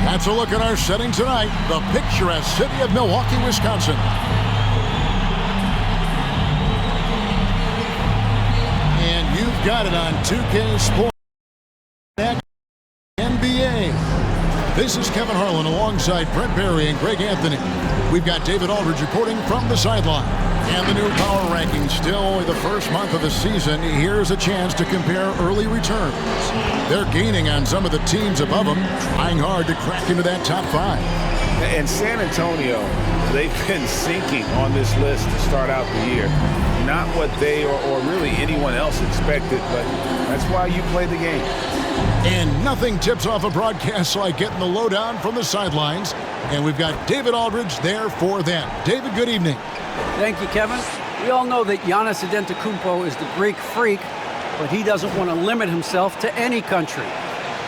That's a look at our setting tonight, the picturesque city of Milwaukee, Wisconsin. And you've got it on 2K Sports NBA. This is Kevin Harlan alongside Brent Barry and Greg Anthony. We've got David Aldridge reporting from the sideline. And the new power rankings, still only the first month of the season. Here's a chance to compare early returns. They're gaining on some of the teams above them, trying hard to crack into that top 5. And San Antonio, they've been sinking on this list to start out the year. Not what they or really anyone else expected, but that's why you play the game. And nothing tips off a broadcast like getting the lowdown from the sidelines. And we've got David Aldridge there for them. David, good evening. Thank you, Kevin. We all know that Giannis Antetokounmpo is the Greek freak, but he doesn't want to limit himself to any country.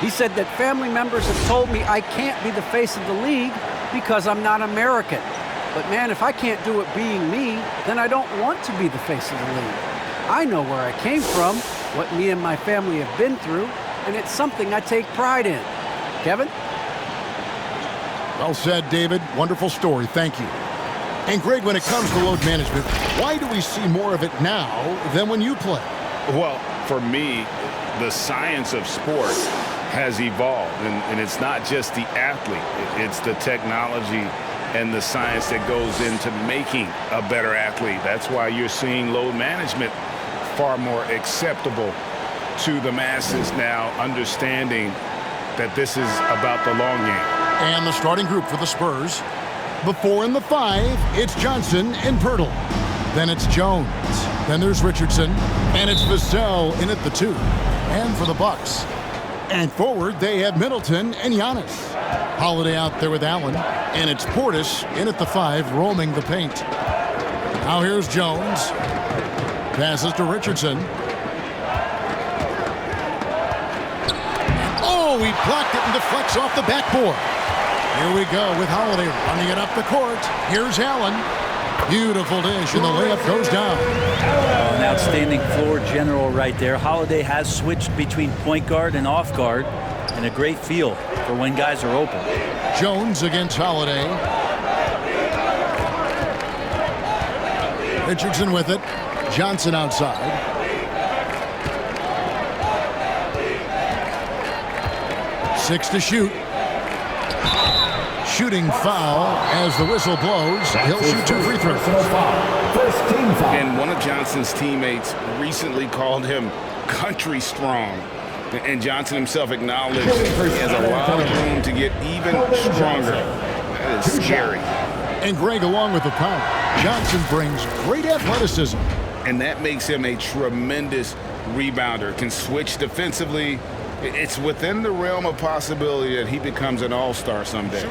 He said that family members have told me I can't be the face of the league because I'm not American. But man, if I can't do it being me, then I don't want to be the face of the league. I know where I came from, what me and my family have been through, and it's something I take pride in. Kevin? Well said, David. Wonderful story. Thank you. And Greg, when it comes to load management, why do we see more of it now than when you play? Well, for me, the science of sport has evolved, and it's not just the athlete. It's the technology and the science that goes into making a better athlete. That's why you're seeing load management far more acceptable to the masses now, understanding that this is about the long game. And the starting group for the Spurs. The 4 and the 5, it's Johnson and Pirtle. Then it's Jones. Then there's Richardson. And it's Vassell in at the 2. And for the Bucks. And forward, they have Middleton and Giannis. Holiday out there with Allen. And it's Portis in at the 5, roaming the paint. Now here's Jones. Passes to Richardson. Oh, he blocked it and deflects off the backboard. Here we go with Holiday running it up the court. Here's Allen. Beautiful dish, and the layup goes down. An outstanding floor general right there. Holiday has switched between point guard and off guard, and a great feel for when guys are open. Jones against Holiday. Richardson with it. Johnson outside. Six to shoot. Shooting foul as the whistle blows. He'll shoot 2 free throws. And one of Johnson's teammates recently called him country strong. And Johnson himself acknowledged he has a lot of room to get even stronger. That is scary. And Greg, along with the power, Johnson brings great athleticism. And that makes him a tremendous rebounder. Can switch defensively. It's within the realm of possibility that he becomes an all-star someday.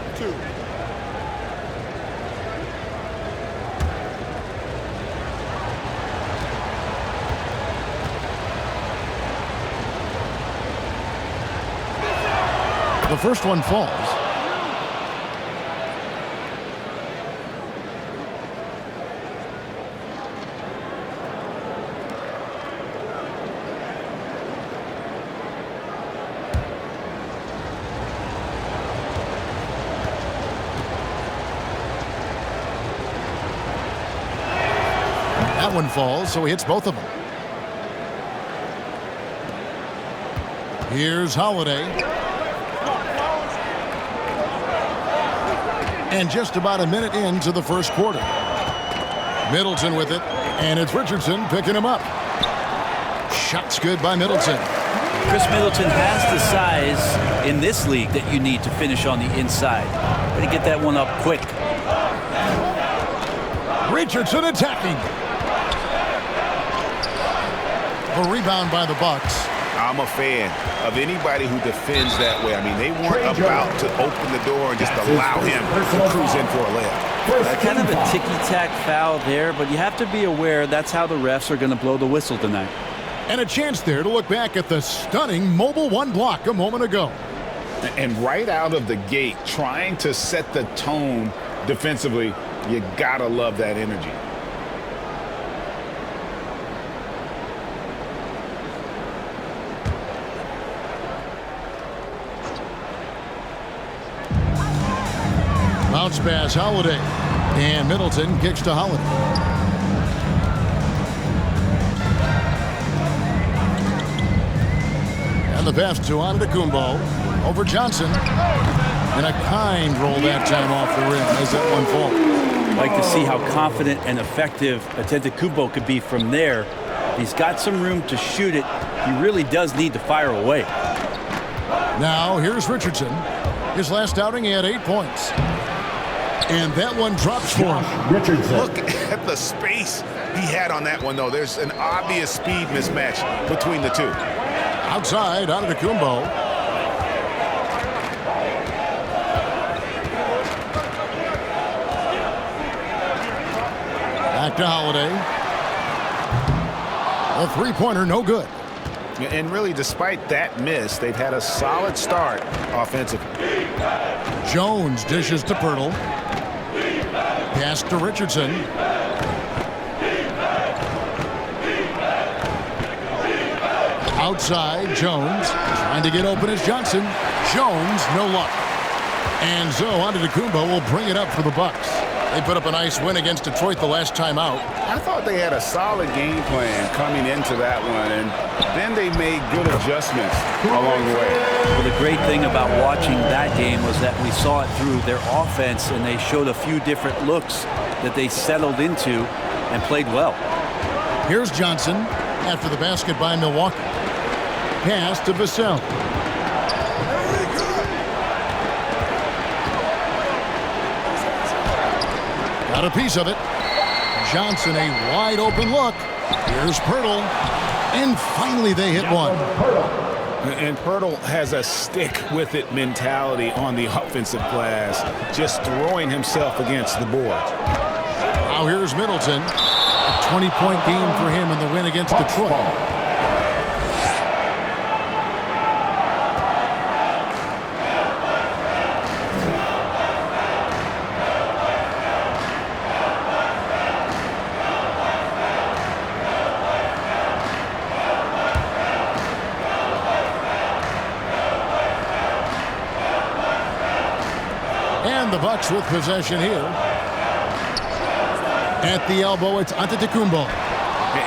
The first one falls. That one falls, so he hits both of them. Here's Holiday. And just about a minute into the first quarter. Middleton with it, and it's Richardson picking him up. Shot's good by Middleton. Chris Middleton has the size in this league that you need to finish on the inside. Got to get that one up quick. Richardson attacking. A rebound by the Bucks. I'm a fan of anybody who defends that way. I mean, they weren't about to open the door and just allow him to cruise in for a layup. Kind of a ticky-tack foul there, but you have to be aware that's how the refs are going to blow the whistle tonight. And a chance there to look back at the stunning Mobile 1 block a moment ago. And right out of the gate, trying to set the tone defensively, you gotta love that energy. Bounce pass, Holiday. And Middleton kicks to Holiday. And the pass to Antetokounmpo over Johnson. And a kind roll that time off the rim as that one falls. Like to see how confident and effective Antetokounmpo could be from there. He's got some room to shoot it. He really does need to fire away. Now here's Richardson. His last outing, he had 8 points. And that one drops for him. Richardson. Look at the space he had on that one, though. There's an obvious speed mismatch between the two. Outside, Antetokounmpo. Back to Holiday. A three-pointer, no good. And really, despite that miss, they've had a solid start offensively. Jones dishes to Pirtle. Pass to Richardson. Outside, Jones. Trying to get open is Johnson. Jones, no luck. And so Antetokounmpo will bring it up for the Bucks. They put up a nice win against Detroit the last time out. I thought they had a solid game plan coming into that one, and then they made good adjustments along the way. Well, the great thing about watching that game was that we saw it through their offense, and they showed a few different looks that they settled into and played well. Here's Johnson after the basket by Milwaukee. Pass to Vassell. Got a piece of it. Johnson, a wide open look. Here's Pirtle. And finally they hit one. And Pirtle has a stick-with-it mentality on the offensive glass, just throwing himself against the board. Now here's Middleton. A 20-point game for him in the win against Detroit. And the Bucks with possession here. At the elbow, it's Antetokounmpo.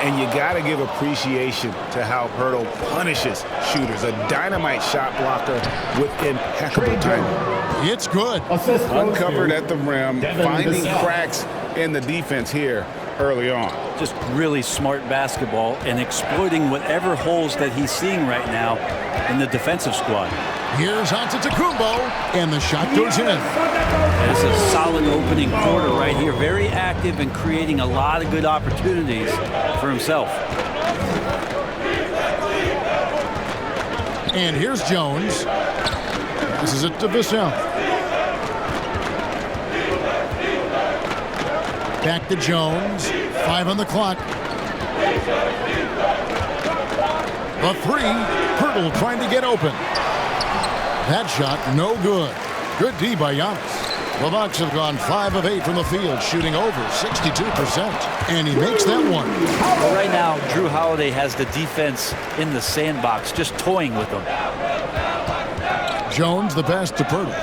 And you got to give appreciation to how Pirtle punishes shooters. A dynamite shot blocker with impeccable timing. It's good. Uncovered at the rim, finding cracks in the defense here early on. Just really smart basketball and exploiting whatever holes that he's seeing right now in the defensive squad. Here's Antetokounmpo, and the shot goes in. It's a solid opening quarter right here. Very active and creating a lot of good opportunities for himself. And here's Jones. This is it to Vassell. Back to Jones. 5 on the clock. The three. Pirtle trying to get open. That shot, no good. Good D by Giannis. The Bucks have gone 5 of 8 from the field, shooting over 62%. And he makes that one. Well, right now, Drew Holiday has the defense in the sandbox, just toying with them. Jones, the pass to Pirtle.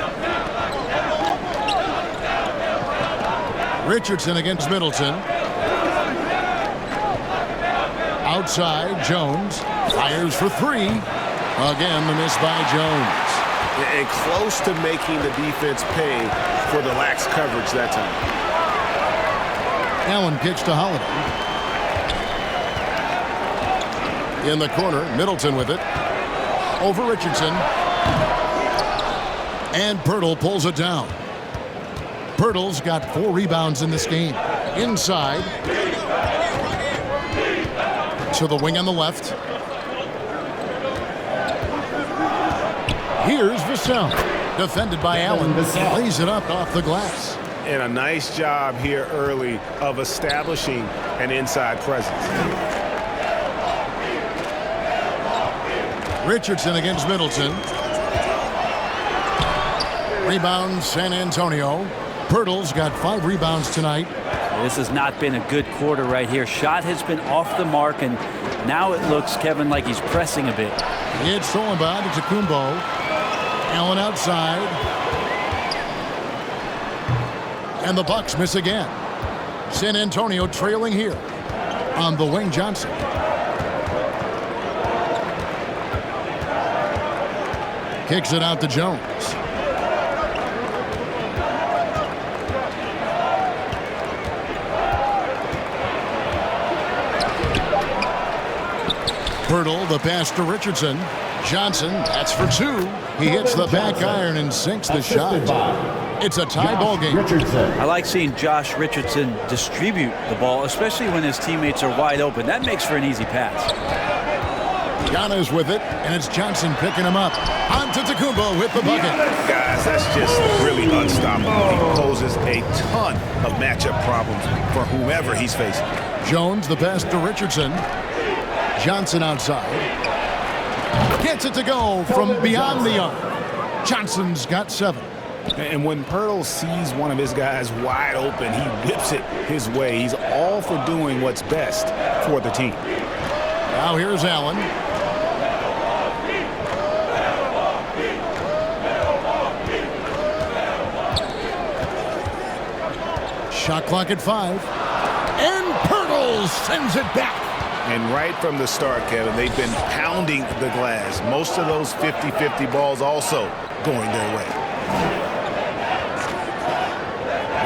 Richardson against Middleton. Outside, Jones fires for 3. Again, the miss by Jones. And close to making the defense pay for the lax coverage that time. Allen kicks to Holiday. In the corner, Middleton with it. Over Richardson. And Pirtle pulls it down. Pirtle's got 4 rebounds in this game. Inside. To the wing on the left. Here's Vassell. Defended by Allen. Lays it up off the glass. And a nice job here early of establishing an inside presence. Richardson against Middleton. Rebound, San Antonio. Pirtle's got 5 rebounds tonight. This has not been a good quarter right here. Shot has been off the mark, and now it looks, Kevin, like he's pressing a bit. It's stolen by Antetokounmpo. Allen outside. And the Bucks miss again. San Antonio trailing here on the wing. Johnson. Kicks it out to Jones. Pirtle, the pass to Richardson. Johnson, that's for two. He hits the back iron and sinks the shot. It's a tie ball game. I like seeing Josh Richardson distribute the ball, especially when his teammates are wide open. That makes for an easy pass. Giannis with it, and it's Johnson picking him up. On to Tacumbo with the bucket. Guys, that's just really unstoppable. He poses a ton of matchup problems for whomever he's facing. Jones, the pass to Richardson. Johnson outside. Gets it to go from beyond the arc. Johnson's got 7. And when Pirtle sees one of his guys wide open, he whips it his way. He's all for doing what's best for the team. Now here's Allen. Shot clock at 5. And Pirtle sends it back. And right from the start, Kevin, they've been pounding the glass. Most of those 50-50 balls also going their way.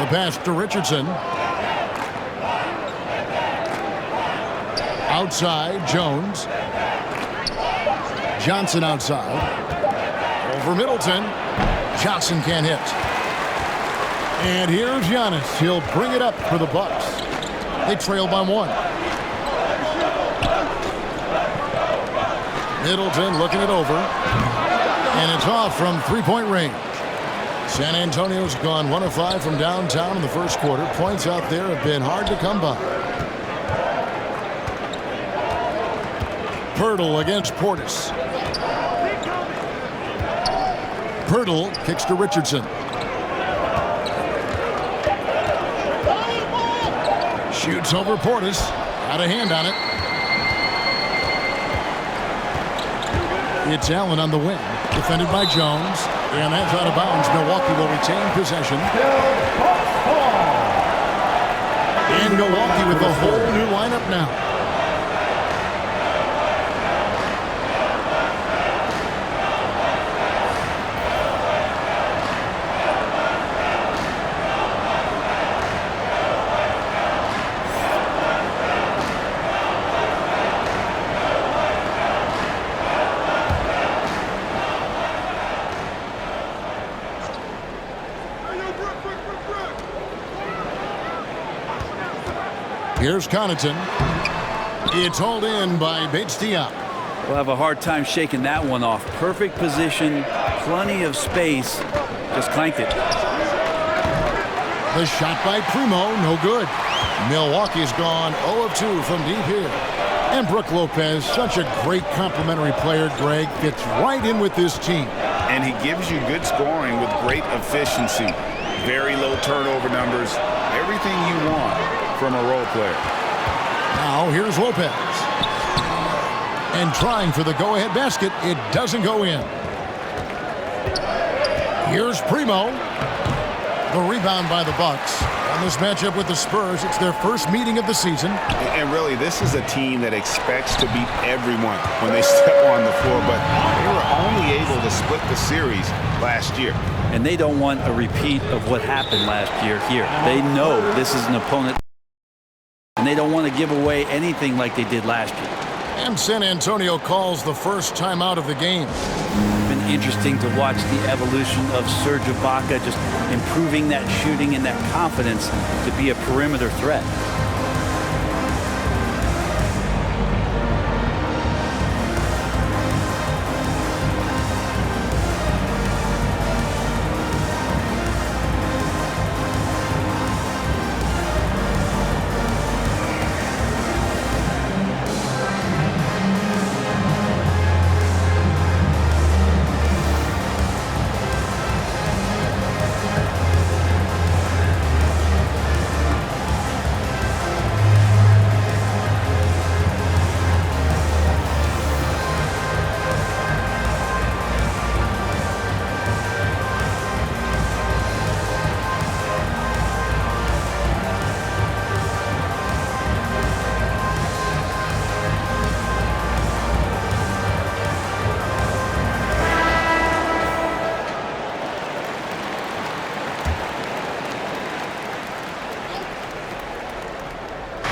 The pass to Richardson. Outside, Jones. Johnson outside. Over Middleton. Johnson can't hit. And here's Giannis. He'll bring it up for the Bucks. They trail by 1. Middleton looking it over. And it's off from three-point range. San Antonio's gone 1 of 5 from downtown in the first quarter. Points out there have been hard to come by. Pirtle against Portis. Pirtle kicks to Richardson. Shoots over Portis. Got a hand on it. It's Allen on the wing. Defended by Jones. And that's out of bounds. Milwaukee will retain possession. And Milwaukee with a whole new lineup now. Here's Connaughton. It's hauled in by Bates-Diop. We'll have a hard time shaking that one off. Perfect position, plenty of space. Just clanked it. The shot by Primo, no good. Milwaukee's gone 0 of 2 from deep here. And Brook Lopez, such a great complimentary player, Greg, fits right in with this team. And he gives you good scoring with great efficiency. Very low turnover numbers. Everything you want from a role player. Now here's Lopez. And trying for the go-ahead basket. It doesn't go in. Here's Primo. The rebound by the Bucks. On this matchup with the Spurs, it's their first meeting of the season. And really, this is a team that expects to beat everyone when they step on the floor, but they were only able to split the series last year. And they don't want a repeat of what happened last year here. They know this is an opponent, and they don't want to give away anything like they did last year. And San Antonio calls the first timeout of the game. It's been interesting to watch the evolution of Serge Ibaka, just improving that shooting and that confidence to be a perimeter threat.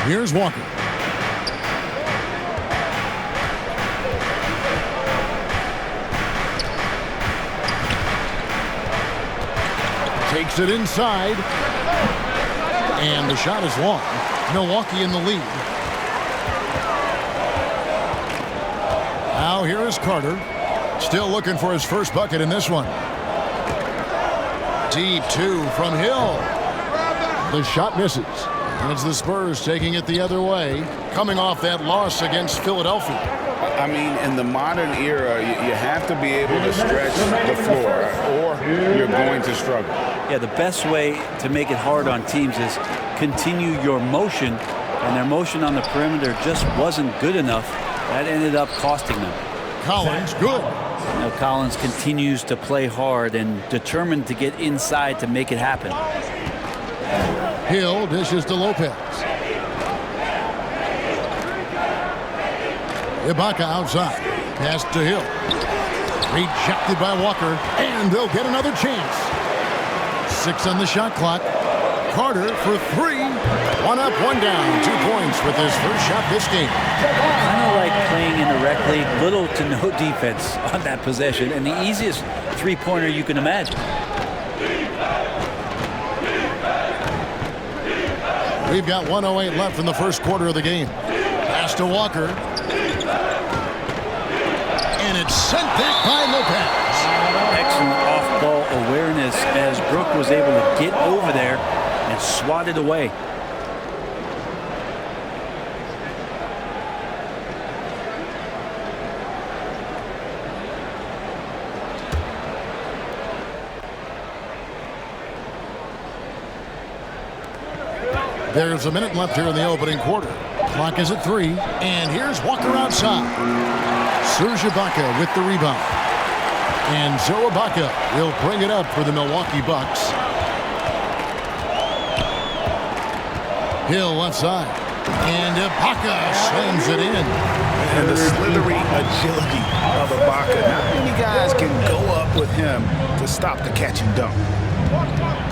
Here's Walker. Takes it inside. And the shot is long. Milwaukee in the lead. Now here is Carter. Still looking for his first bucket in this one. Deep two from Hill. The shot misses. And it's the Spurs taking it the other way, coming off that loss against Philadelphia. I mean, in the modern era, you have to be able to stretch the floor, or you're going to struggle. Yeah, the best way to make it hard on teams is continue your motion, and their motion on the perimeter just wasn't good enough. That ended up costing them. Collins, good. Now Collins continues to play hard and determined to get inside to make it happen. Hill dishes to Lopez. Ibaka outside. Pass to Hill. Rejected by Walker. And they'll get another chance. 6 on the shot clock. Carter for 3. 1 up, 1 down. 2 points with his first shot this game. Kind of like playing in the rec league. Little to no defense on that possession. And the easiest three-pointer you can imagine. We've got 1:08 left in the first quarter of the game. Pass to Walker. And it's sent back by Lopez. Excellent off-ball awareness as Brook was able to get over there and swat it away. There's a minute left here in the opening quarter. Clock is at 3. And here's Walker outside. Serge Ibaka with the rebound. And Joe Ibaka will bring it up for the Milwaukee Bucks. Hill left side. And Ibaka slams it in. And the slithery agility of Ibaka. Not many guys can go up with him to stop the catch and dunk.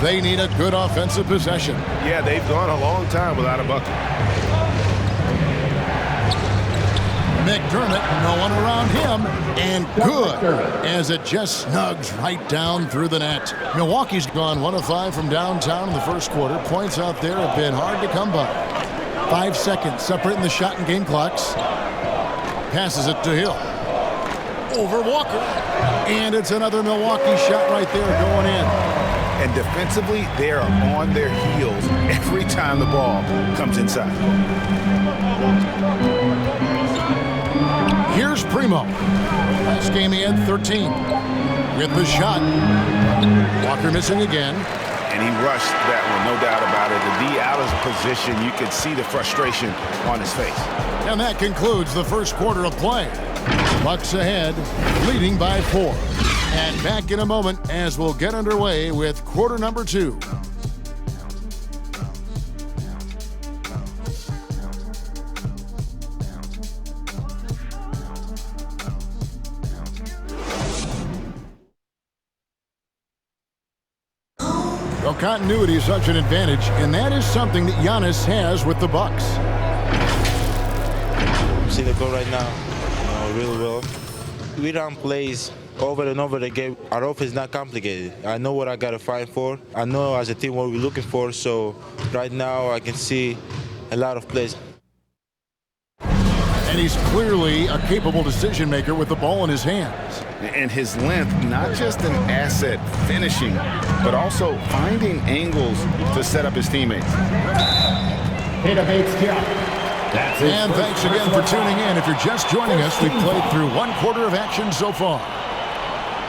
They need a good offensive possession. Yeah, they've gone a long time without a bucket. McDermott, no one around him, and good as it just snugs right down through the net. Milwaukee's gone 1 of 5 from downtown in the first quarter. Points out there have been hard to come by. 5 seconds separating the shot and game clocks. Passes it to Hill. Over Walker. And it's another Milwaukee shot right there going in. And defensively, they are on their heels every time the ball comes inside. Here's Primo. Last game he had 13. With the shot. Walker missing again. And he rushed that one, no doubt about it. To be out of position, you could see the frustration on his face. And that concludes the first quarter of play. Bucks ahead, leading by 4. And back in a moment as we'll get underway with quarter number 2. Well, continuity is such an advantage, and that is something that Giannis has with the Bucks. See the goal right now, really well. We run plays over and over again. Our offense is not complicated. I know what I got to fight for. I know as a team what we're looking for. So right now I can see a lot of plays. And he's clearly a capable decision maker with the ball in his hands. And his length, not just an asset finishing, but also finding angles to set up his teammates. And thanks again for tuning in. If you're just joining us, we've played through 1 quarter of action so far.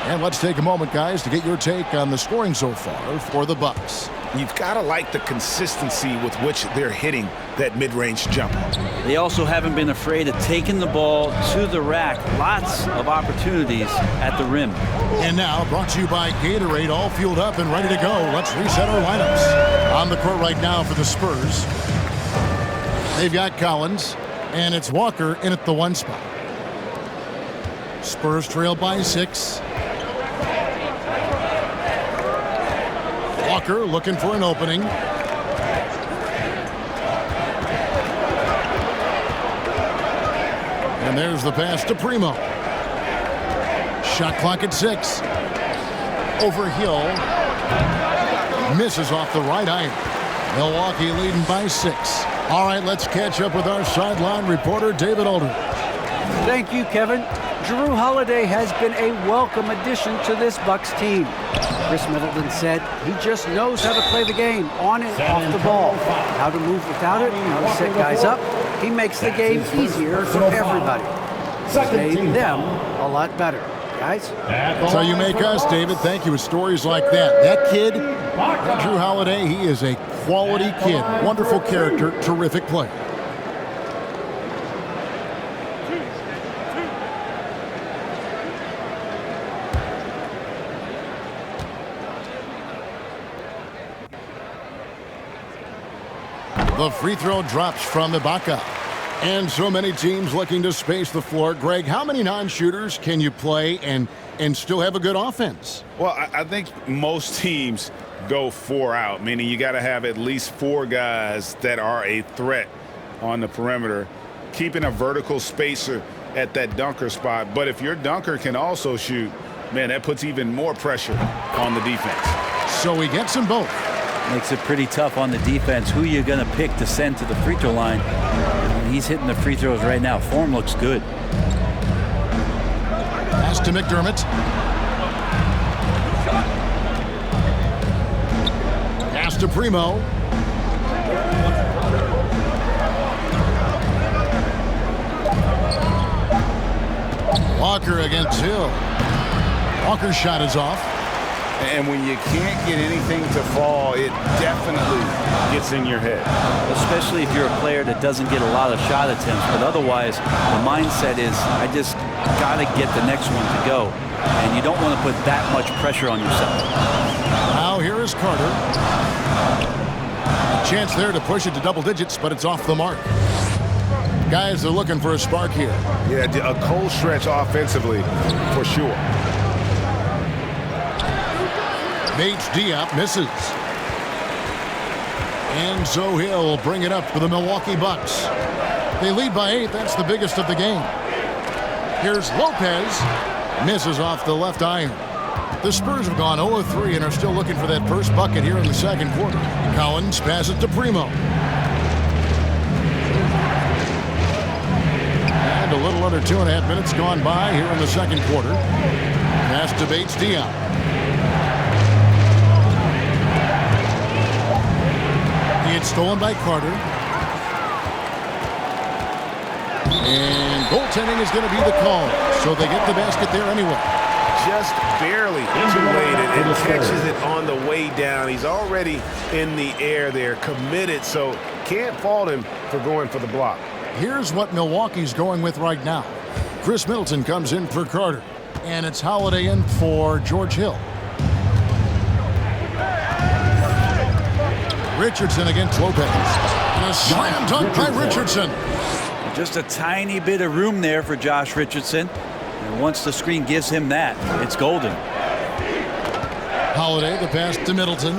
And let's take a moment, guys, to get your take on the scoring so far for the Bucks. You've got to like the consistency with which they're hitting that mid-range jumper. They also haven't been afraid of taking the ball to the rack. Lots of opportunities at the rim. And now, brought to you by Gatorade, all fueled up and ready to go. Let's reset our lineups. On the court right now for the Spurs. They've got Collins, and it's Walker in at the 1 spot. Spurs trail by 6. Walker looking for an opening. And there's the pass to Primo. Shot clock at 6. Over Hill. Misses off the right iron. Milwaukee leading by 6. All right, let's catch up with our sideline reporter, David Aldridge. Thank you, Kevin. Jrue Holiday has been a welcome addition to this Bucks team. Chris Middleton said he just knows how to play the game, on and off the ball, how to move without it, how to set guys up. He makes the game easier for everybody. He's made them a lot better. Guys? That's how you make us, David. Thank you with stories like that. That kid, Jrue Holiday, he is a quality kid. Wonderful character, terrific player. The free throw drops from Ibaka. And so many teams looking to space the floor. Greg, how many non-shooters can you play and still have a good offense? Well, I think most teams go 4 out, meaning you got to have at least 4 guys that are a threat on the perimeter, keeping a vertical spacer at that dunker spot. But if your dunker can also shoot, man, that puts even more pressure on the defense. So he gets them both. Makes it pretty tough on the defense. Who you're going to pick to send to the free throw line. He's hitting the free throws right now. Form looks good. Pass to McDermott. Pass to Primo. Walker against Hill. Walker's shot is off. And when you can't get anything to fall, it definitely gets in your head. Especially if you're a player that doesn't get a lot of shot attempts. But otherwise, the mindset is, I just got to get the next one to go. And you don't want to put that much pressure on yourself. Now here is Carter. A chance there to push it to double digits, but it's off the mark. Guys are looking for a spark here. Yeah, a cold stretch offensively, for sure. Bates Diop misses. And so he'll bring it up for the Milwaukee Bucks. They lead by 8. That's the biggest of the game. Here's Lopez. Misses off the left iron. The Spurs have gone 0-3 and are still looking for that first bucket here in the second quarter. Collins passes to Primo. And a little under 2.5 minutes gone by here in the second quarter. Pass to Bates Diop. It's stolen by Carter. And goaltending is going to be the call. So they get the basket there anyway. Just barely too late and catches it on the way down. He's already in the air there, committed, so can't fault him for going for the block. Here's what Milwaukee's going with right now. Chris Middleton comes in for Carter. And it's Holiday in for George Hill. Richardson against Lopez. And a slam dunk by Richardson. Just a tiny bit of room there for Josh Richardson. And once the screen gives him that, it's golden. Holiday, the pass to Middleton.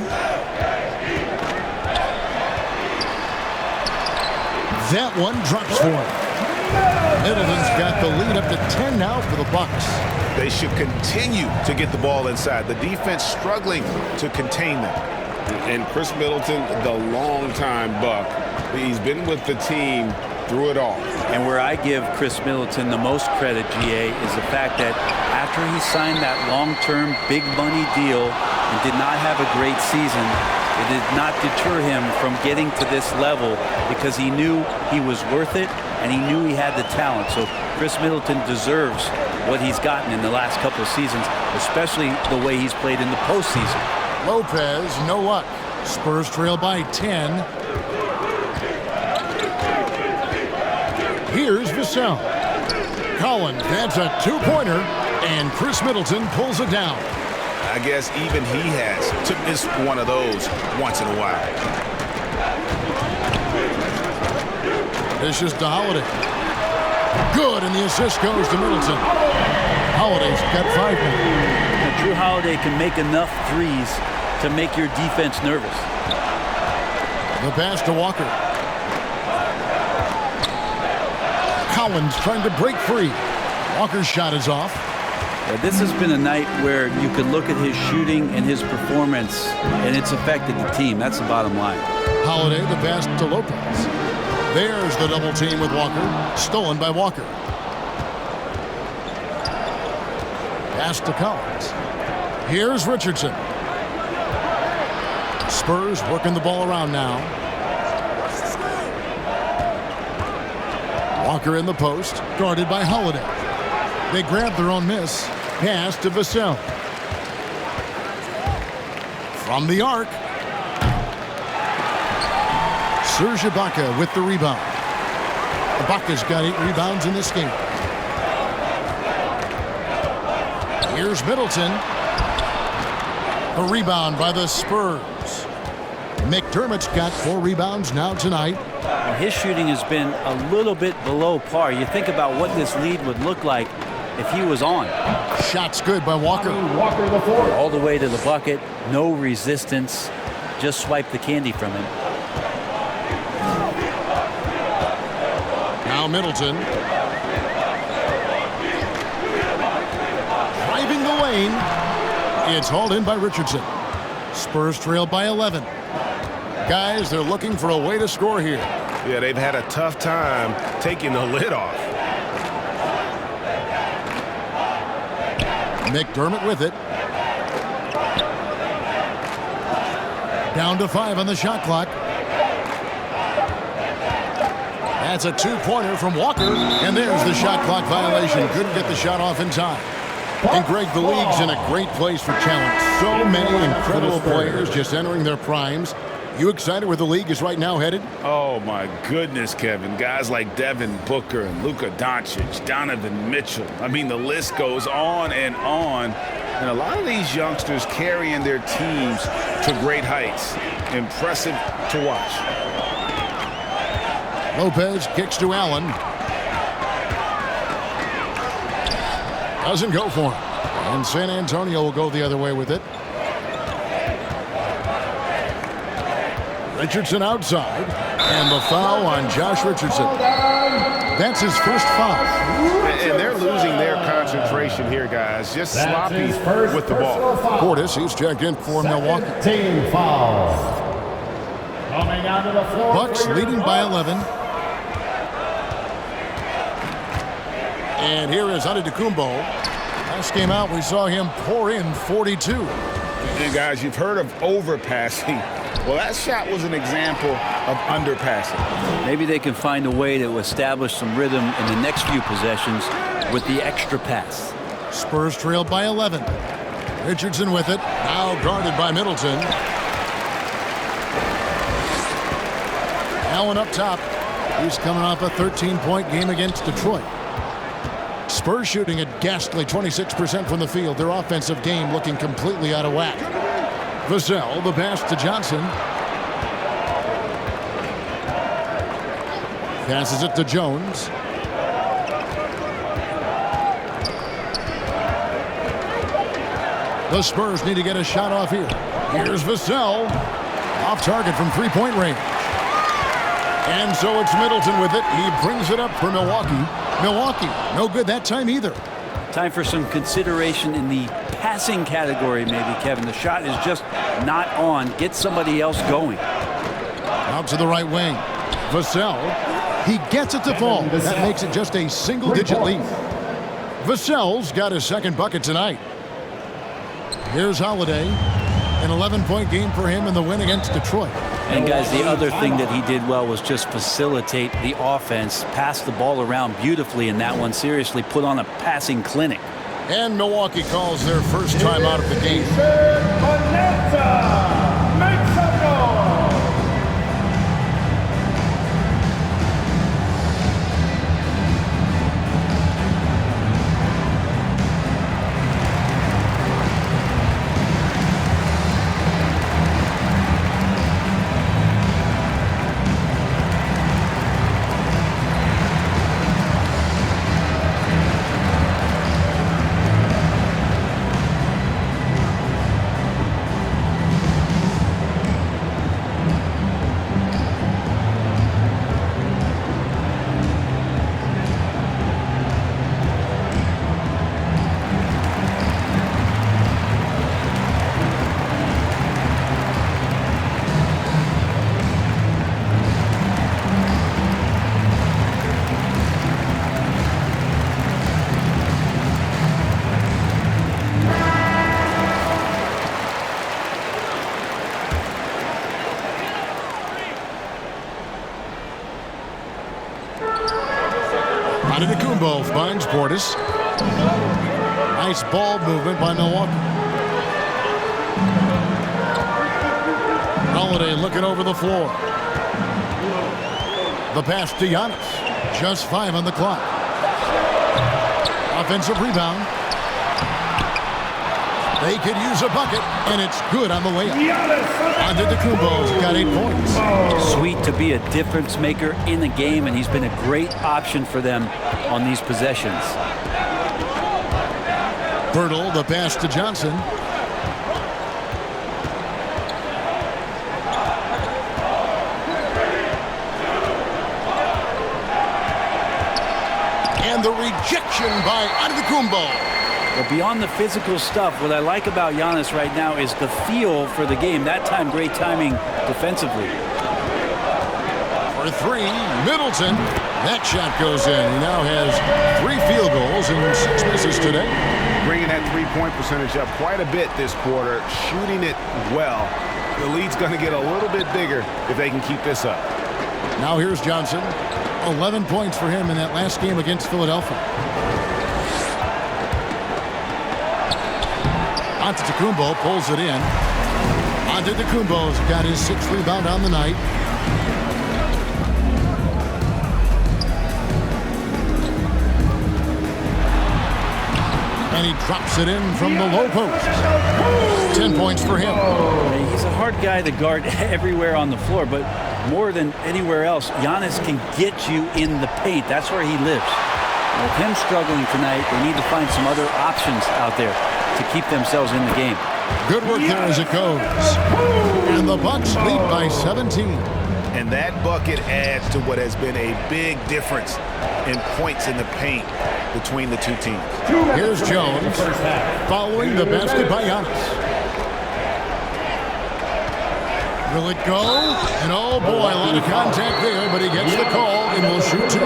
That one drops for him. Middleton's got the lead up to 10 now for the Bucks. They should continue to get the ball inside. The defense struggling to contain them. And Chris Middleton, the longtime Buck, he's been with the team through it all. And where I give Chris Middleton the most credit, GA, is the fact that after he signed that long-term big money deal and did not have a great season, it did not deter him from getting to this level because he knew he was worth it and he knew he had the talent. So Chris Middleton deserves what he's gotten in the last couple of seasons, especially the way he's played in the postseason. Lopez, no luck. Spurs trail by 10. Here's Vassell. Collins, that's a two-pointer, and Chris Middleton pulls it down. I guess even he has to miss one of those once in a while. This is to Holiday. Good, and the assist goes to Middleton. Holiday's got 5 now. Jrue Holiday can make enough threes to make your defense nervous. The pass to Walker. Collins trying to break free. Walker's shot is off. Yeah, this has been a night where you could look at his shooting and his performance, and it's affected the team. That's the bottom line. Holiday, the pass to Lopez. There's the double team with Walker. Stolen by Walker. Pass to Collins. Here's Richardson. Spurs working the ball around now. Walker in the post, guarded by Holiday. They grab their own miss. Pass to Vassell. From the arc. Serge Ibaka with the rebound. Ibaka's got 8 rebounds in this game. Here's Middleton. The rebound by the Spurs. McDermott's got 4 rebounds now tonight. His shooting has been a little bit below par. You think about what this lead would look like if he was on. Shot's good by Walker. All the way to the bucket, no resistance, just swipe the candy from him. Now Middleton. Driving the lane. It's hauled in by Richardson. Spurs trail by 11. Guys, they're looking for a way to score here. Yeah, they've had a tough time taking the lid off. McDermott with it. Down to 5 on the shot clock. That's a 2-pointer from Walker. And there's the shot clock violation. Couldn't get the shot off in time. And Greg, the league's in a great place for talent. So many incredible players just entering their primes. You excited where the league is right now headed? Oh, my goodness, Kevin. Guys like Devin Booker and Luka Doncic, Donovan Mitchell. I mean, the list goes on. And a lot of these youngsters carrying their teams to great heights. Impressive to watch. Lopez kicks to Allen. Doesn't go for him. And San Antonio will go the other way with it. Richardson outside. And the foul on Josh Richardson. That's his first foul. And they're losing their concentration here, guys. Just sloppy with the ball. Portis, he's checked in for Milwaukee. Team foul. Coming out of the floor. Bucks leading by 11. And here is Antetokounmpo. Last game out, we saw him pour in 42. And guys, you've heard of overpassing. Well, that shot was an example of underpassing. Maybe they can find a way to establish some rhythm in the next few possessions with the extra pass. Spurs trailed by 11. Richardson with it. Now guarded by Middleton. Allen up top. He's coming off a 13-point game against Detroit. Spurs shooting at ghastly 26% from the field. Their offensive game looking completely out of whack. Vassell, the pass to Johnson. Passes it to Jones. The Spurs need to get a shot off here. Here's Vassell. Off target from 3-point range. And so it's Middleton with it. He brings it up for Milwaukee. Milwaukee, no good that time either. Time for some consideration in the passing category, maybe, Kevin. The shot is just not on. Get somebody else going. Out to the right wing. Vassell. He gets it to fall. That makes it just a single-digit lead. Vassell's got his second bucket tonight. Here's Holiday. An 11-point game for him in the win against Detroit. And, guys, the other thing that he did well was just facilitate the offense, pass the ball around beautifully in that one, seriously put on a passing clinic. And Milwaukee calls their first time out of the game. Antetokounmpo finds Portis. Nice ball movement by Milwaukee. Holiday looking over the floor. The pass to Giannis. Just 5 on the clock. Offensive rebound. They could use a bucket, and it's good on the layup. Antetokounmpo's got 8 points. Sweet to be a difference maker in the game, and he's been a great option for them on these possessions. Birtle, the pass to Johnson. And the rejection by Antetokounmpo. But beyond the physical stuff, what I like about Giannis right now is the feel for the game. That time, great timing defensively. For 3, Middleton. That shot goes in. He now has 3 field goals and 6 misses today. Bringing that three-point percentage up quite a bit this quarter, shooting it well. The lead's going to get a little bit bigger if they can keep this up. Now here's Johnson. 11 points for him in that last game against Philadelphia. Antetokounmpo pulls it in. Antetokounmpo's got his 6th rebound on the night. And he drops it in from the low post. 10 points for him. He's a hard guy to guard everywhere on the floor, but more than anywhere else, Giannis can get you in the paint. That's where he lives. With him struggling tonight, they need to find some other options out there to keep themselves in the game. Good work there as it goes. And the Bucks lead by 17. And that bucket adds to what has been a big difference in points in the paint between the two teams. Here's Jones following the basket by Giannis. Will it go? And oh boy, a lot of contact there, but he gets the call and will shoot 2.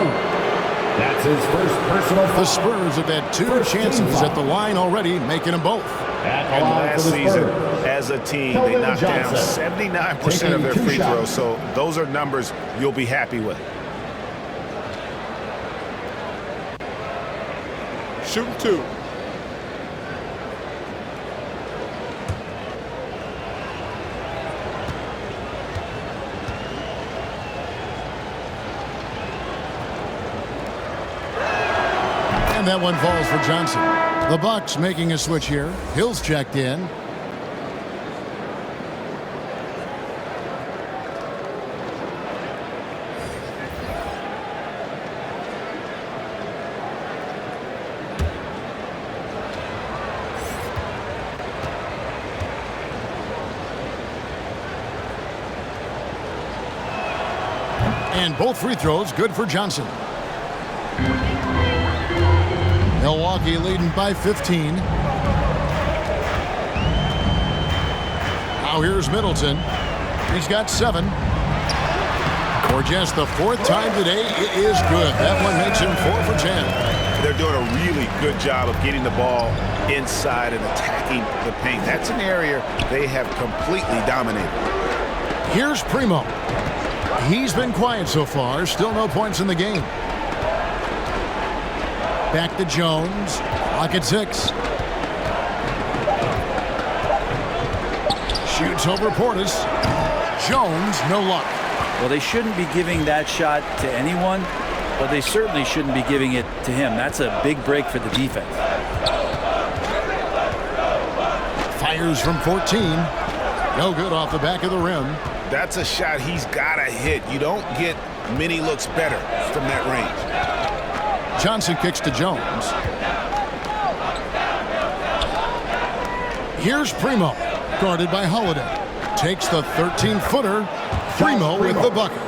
That's his first personal foul. The Spurs have had 2 chances at the line already, making them both. And last season, as a team, they knocked down 79% of their free throws, so those are numbers you'll be happy with. Shoot 2. And that one falls for Johnson. The Bucks making a switch here. Hill's checked in. And both free throws good for Johnson. Milwaukee leading by 15. Now here's Middleton. He's got 7. For just the 4th time today, it is good. That one makes him 4 for 10. They're doing a really good job of getting the ball inside and attacking the paint. That's an area they have completely dominated. Here's Primo. He's been quiet so far. Still no points in the game. Back to Jones. Clock at 6. Shoots over Portis. Jones, no luck. Well, they shouldn't be giving that shot to anyone, but they certainly shouldn't be giving it to him. That's a big break for the defense. Fires from 14. No good off the back of the rim. That's a shot he's got to hit. You don't get many looks better from that range. Johnson kicks to Jones. Here's Primo, guarded by Holiday. Takes the 13-footer. Primo with the bucket.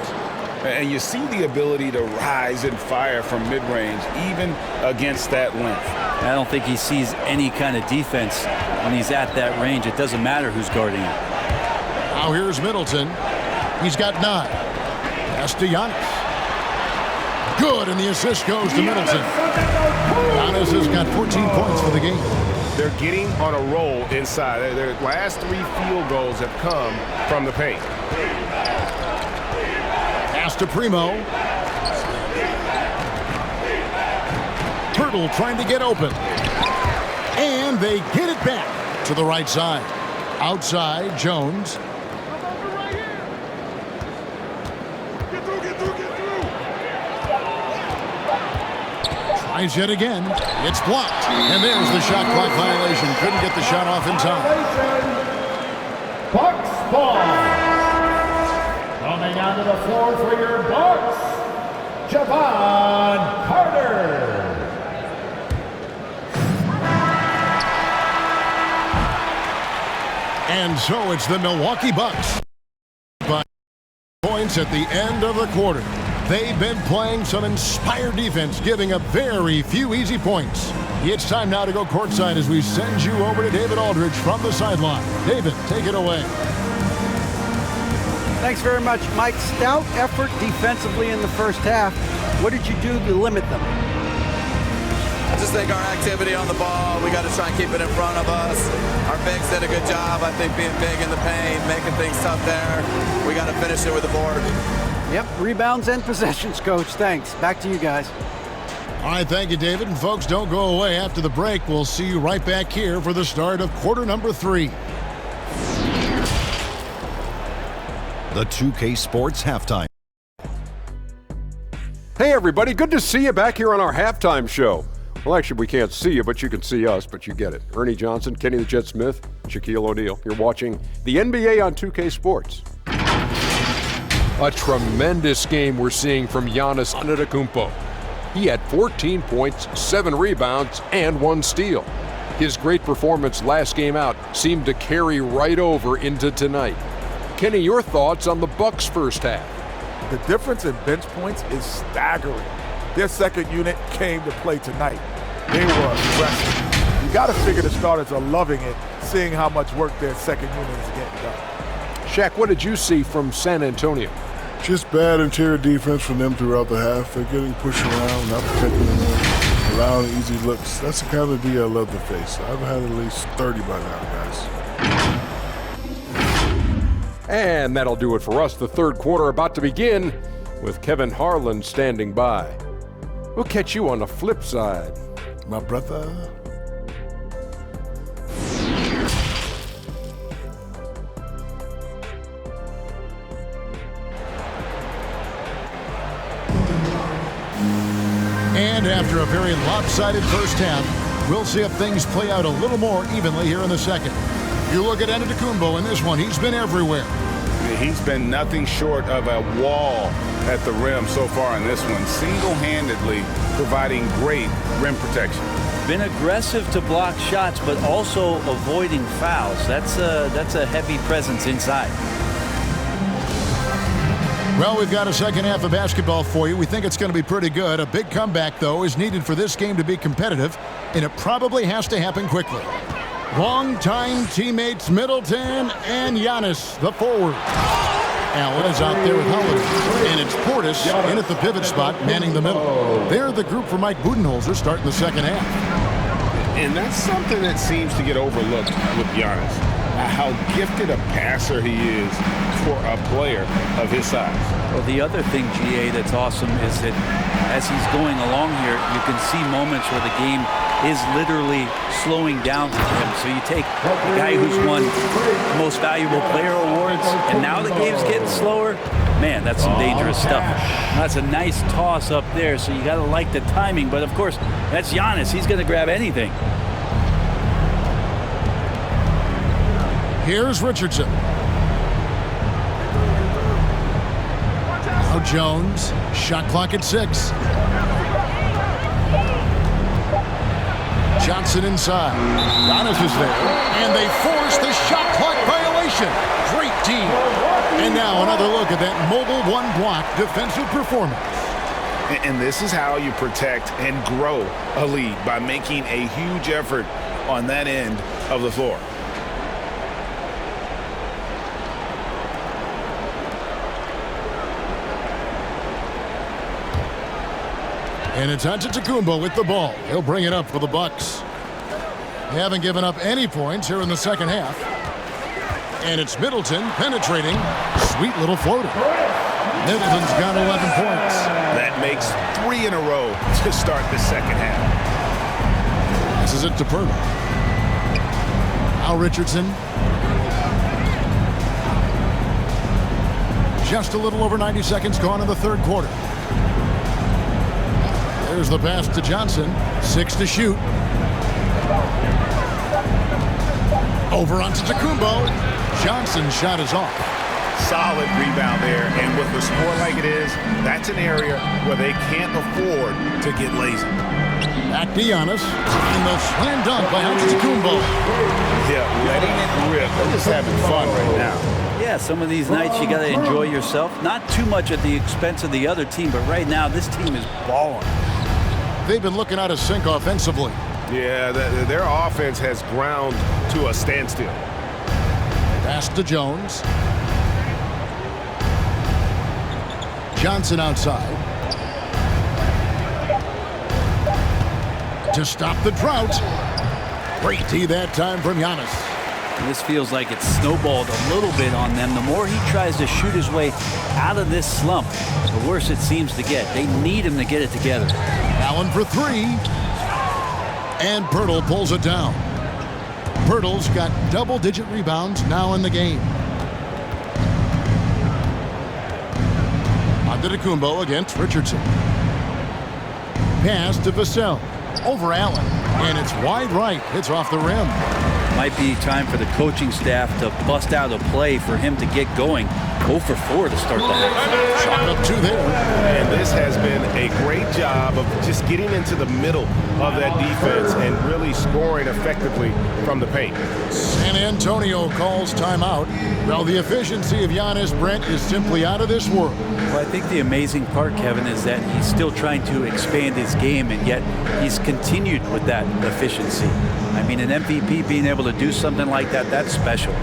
And you see the ability to rise and fire from mid-range, even against that length. I don't think he sees any kind of defense when he's at that range. It doesn't matter who's guarding him. Now here's Middleton. He's got 9. Pass to Giannis. Good, and the assist goes to Middleton. Giannis has got 14 points for the game. They're getting on a roll inside. Their last 3 field goals have come from the paint. Pass to Primo. Pirtle trying to get open. And they get it back to the right side. Outside, Jones. Tries yet again. It's blocked. And there's the shot clock violation. Couldn't get the shot off in time. Bucks ball. Coming onto the floor for your Bucks, Javon Carter. And so it's the Milwaukee Bucks by points at the end of the quarter. They've been playing some inspired defense, giving up very few easy points. It's time now to go courtside as we send you over to David Aldridge from the sideline. David, take it away. Thanks very much, Mike. Stout effort defensively in the first half. What did you do to limit them? I just think our activity on the ball, we got to try and keep it in front of us. Our bigs did a good job, I think, being big in the paint, making things tough there. We got to finish it with the board. Yep, rebounds and possessions, Coach. Thanks. Back to you guys. All right, thank you, David. And folks, don't go away. After the break, we'll see you right back here for the start of quarter number 3. The 2K Sports Halftime. Hey, everybody. Good to see you back here on our halftime show. Well, actually, we can't see you, but you can see us, but you get it. Ernie Johnson, Kenny the Jet Smith, Shaquille O'Neal. You're watching the NBA on 2K Sports. A tremendous game we're seeing from Giannis Antetokounmpo. He had 14 points, 7 rebounds, and 1 steal. His great performance last game out seemed to carry right over into tonight. Kenny, your thoughts on the Bucks' first half? The difference in bench points is staggering. Their second unit came to play tonight. They were aggressive. You got to figure the starters are loving it, seeing how much work their second unit is getting done. Shaq, what did you see from San Antonio? Just bad interior defense from them throughout the half. They're getting pushed around, not protecting them, allowing easy looks. That's the kind of D I love to face. I've had at least 30 by now, guys. And that'll do it for us. The third quarter about to begin with Kevin Harlan standing by. We'll catch you on the flip side. My brother. And after a very lopsided first half, we'll see if things play out a little more evenly here in the second. You look at Antetokounmpo in this one, he's been everywhere. He's been nothing short of a wall at the rim so far in this one, single-handedly providing great rim protection. Been aggressive to block shots, but also avoiding fouls. That's a heavy presence inside. Well, we've got a second half of basketball for you. We think it's going to be pretty good. A big comeback, though, is needed for this game to be competitive, and it probably has to happen quickly. Longtime teammates Middleton and Giannis, the forward. Allen is out there with Holiday, and it's Portis in at the pivot spot, manning the middle. They're the group for Mike Budenholzer starting the second half. And that's something that seems to get overlooked with Giannis, how gifted a passer he is for a player of his size. Well, the other thing, GA, that's awesome is that as he's going along here, you can see moments where the game is literally slowing down for him. So you take the guy who's won most valuable player awards, and now the game's getting slower. Man, that's some dangerous stuff. That's a nice toss up there, so you got to like the timing. But, of course, that's Giannis. He's going to grab anything. Here's Richardson. Now Jones. Shot clock at 6. Johnson inside. Giannis is there. And they force the shot clock violation. Great team. And now another look at that mobile one-block defensive performance. And this is how you protect and grow a lead, by making a huge effort on that end of the floor. And it's Antetokounmpo with the ball. He'll bring it up for the Bucks. They haven't given up any points here in the second half. And it's Middleton penetrating. Sweet little floater. Middleton's got 11 points. That makes 3 in a row to start the second half. Passes it to Pirtle. Now Richardson. Just a little over 90 seconds gone in the third quarter. There's the pass to Johnson. 6 to shoot. Over onto Tacumbo. Johnson's shot is off. Solid rebound there, and with the score like it is, that's an area where they can't afford to get lazy. Back to Giannis, and the slam dunk by Antetokounmpo. Yeah, letting it rip. They're just having fun right now. Yeah, some of these nights you got to enjoy yourself. Not too much at the expense of the other team, but right now this team is balling. They've been looking out of sync offensively. Yeah, their offense has ground to a standstill. Pass to Jones. Johnson outside. To stop the drought. Great D that time from Giannis. And this feels like it's snowballed a little bit on them. The more he tries to shoot his way out of this slump, the worse it seems to get. They need him to get it together. Allen for 3. And Pirtle pulls it down. Pirtle's got double-digit rebounds now in the game. Antetokounmpo against Richardson. Pass to Vassell. Over Allen. And it's wide right. Hits off the rim. Might be time for the coaching staff to bust out a play for him to get going. 0 for 4 to start the half. Shot up 2 there. And this has been a great job of just getting into the middle of that defense and really scoring effectively from the paint. San Antonio calls timeout. Well, the efficiency of Giannis, Brent, is simply out of this world. Well, I think the amazing part, Kevin, is that he's still trying to expand his game, and yet he's continued with that efficiency. I mean, an MVP being able to do something like that, that's special.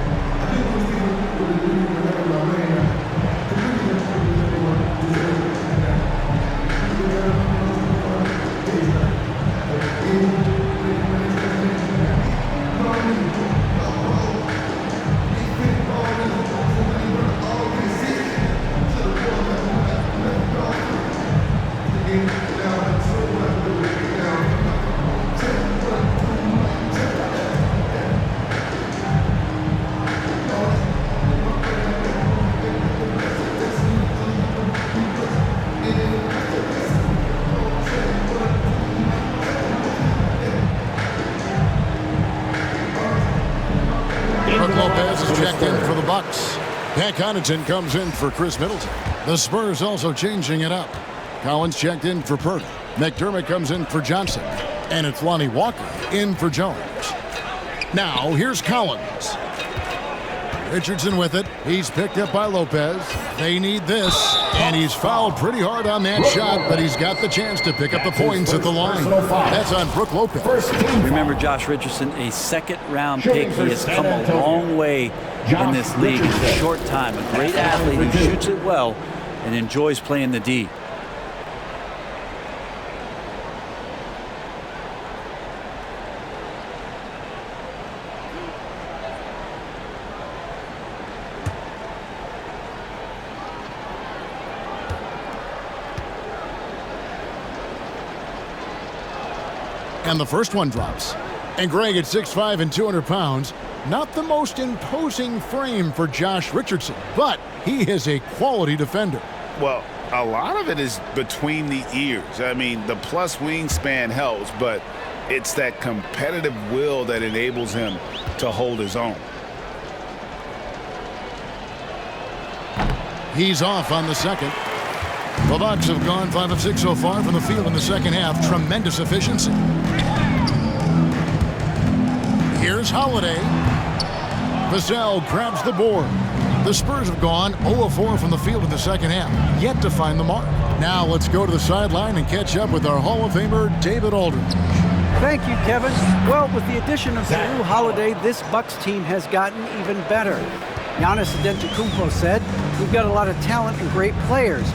Connaughton comes in for Chris Middleton. The Spurs also changing it up. Collins checked in for Pirtle. McDermott comes in for Johnson. And it's Lonnie Walker in for Jones. Now, here's Collins. Richardson with it. He's picked up by Lopez. They need this. And he's fouled pretty hard on that shot, but he's got the chance to pick up the points at the line. That's on Brook Lopez. Remember Josh Richardson, a second-round pick. He has come a long way in this league in a short time. A great athlete who shoots it well and enjoys playing the D. And the first one drops. And Greg at 6'5" and 200 pounds. Not the most imposing frame for Josh Richardson, but he is a quality defender. Well, a lot of it is between the ears. I mean, the plus wingspan helps, but it's that competitive will that enables him to hold his own. He's off on the second. The Bucks have gone 5 of 6 so far from the field in the second half. Tremendous efficiency. Here's Holiday. Vassell grabs the board. The Spurs have gone 0 of 4 from the field in the second half, yet to find the mark. Now let's go to the sideline and catch up with our Hall of Famer, David Aldridge. Thank you, Kevin. Well, with the addition of Jrue Holiday, this Bucks team has gotten even better. Giannis Antetokounmpo said, "We've got a lot of talent and great players.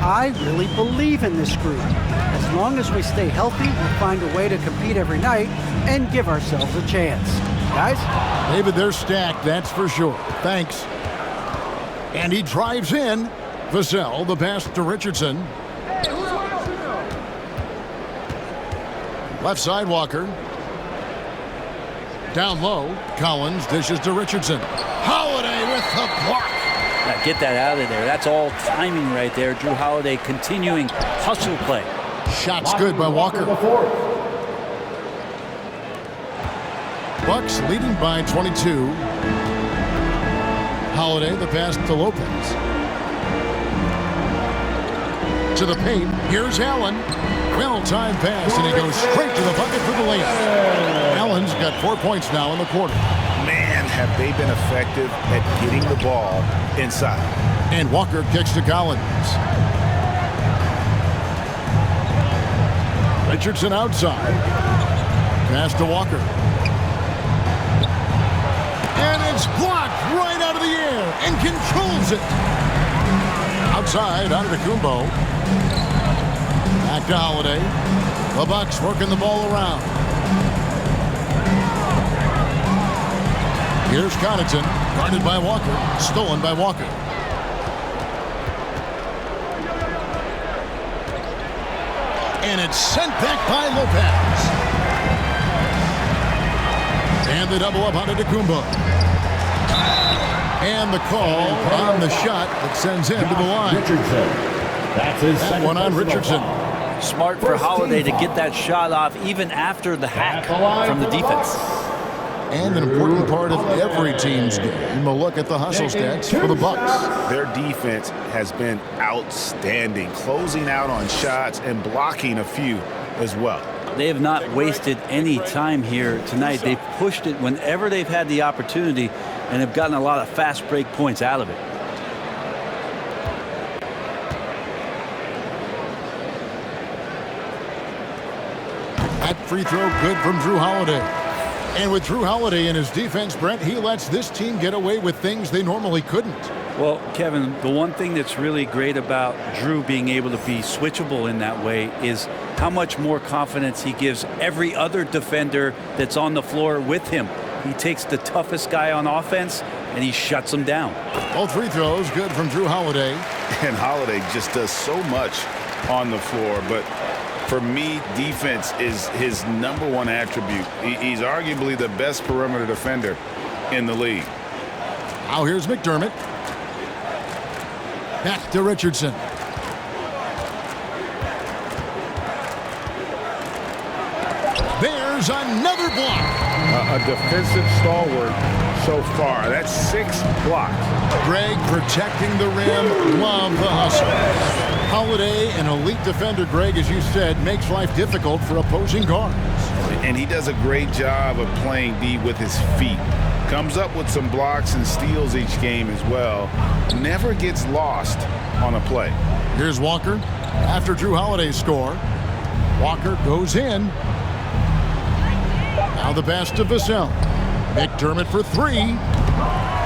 I really believe in this group. As long as we stay healthy, we'll find a way to compete every night and give ourselves a chance." Guys? David, they're stacked, that's for sure. Thanks. And he drives in. Vassell, the pass to Richardson. Left side, Walker. Down low, Collins dishes to Richardson. Holiday with the block. Now get that out of there. That's all timing right there. Drew Holiday continuing hustle play. Shot's good by Walker. Bucks leading by 22. Holiday, the pass to Lopez. To the paint. Here's Allen. Well-timed pass, and he goes straight to the bucket for the layup. Allen's got 4 points now in the quarter. Man, have they been effective at getting the ball inside. And Walker kicks to Collins. Richardson outside. Pass to Walker. And it's blocked right out of the air and controls it. Outside, Antetokounmpo. Back to Holiday. The Bucks working the ball around. Here's Connaughton, guarded by Walker, stolen by Walker. And it's sent back by Lopez. And the double up on Antetokounmpo. And the call on the shot that sends him to the line. That's his that one on Richardson. Smart for Holiday to get that shot off even after the hack from the defense. And an important part of every team's game, a look at the hustle stats for the Bucks. Their defense has been outstanding, closing out on shots and blocking a few as well. They have not wasted any time here tonight. They've pushed it whenever they've had the opportunity and have gotten a lot of fast break points out of it. That free throw good from Drew Holiday. And with Drew Holiday in his defense, Brent, he lets this team get away with things they normally couldn't. Well, Kevin, the one thing that's really great about Drew being able to be switchable in that way is how much more confidence he gives every other defender that's on the floor with him. He takes the toughest guy on offense and he shuts him down. Both free throws good from Drew Holiday. And Holiday just does so much on the floor, but for me, defense is his #1 attribute. He's arguably the best perimeter defender in the league. Now here's McDermott. Back to Richardson. There's another block. A defensive stalwart so far. That's 6 blocks. Greg protecting the rim. Love the hustle. Holiday, an elite defender, Greg, as you said, makes life difficult for opposing guards. And he does a great job of playing D with his feet. Comes up with some blocks and steals each game as well. Never gets lost on a play. Here's Walker after Drew Holiday's score. Walker goes in. Now the pass to Vassell. McDermott for 3.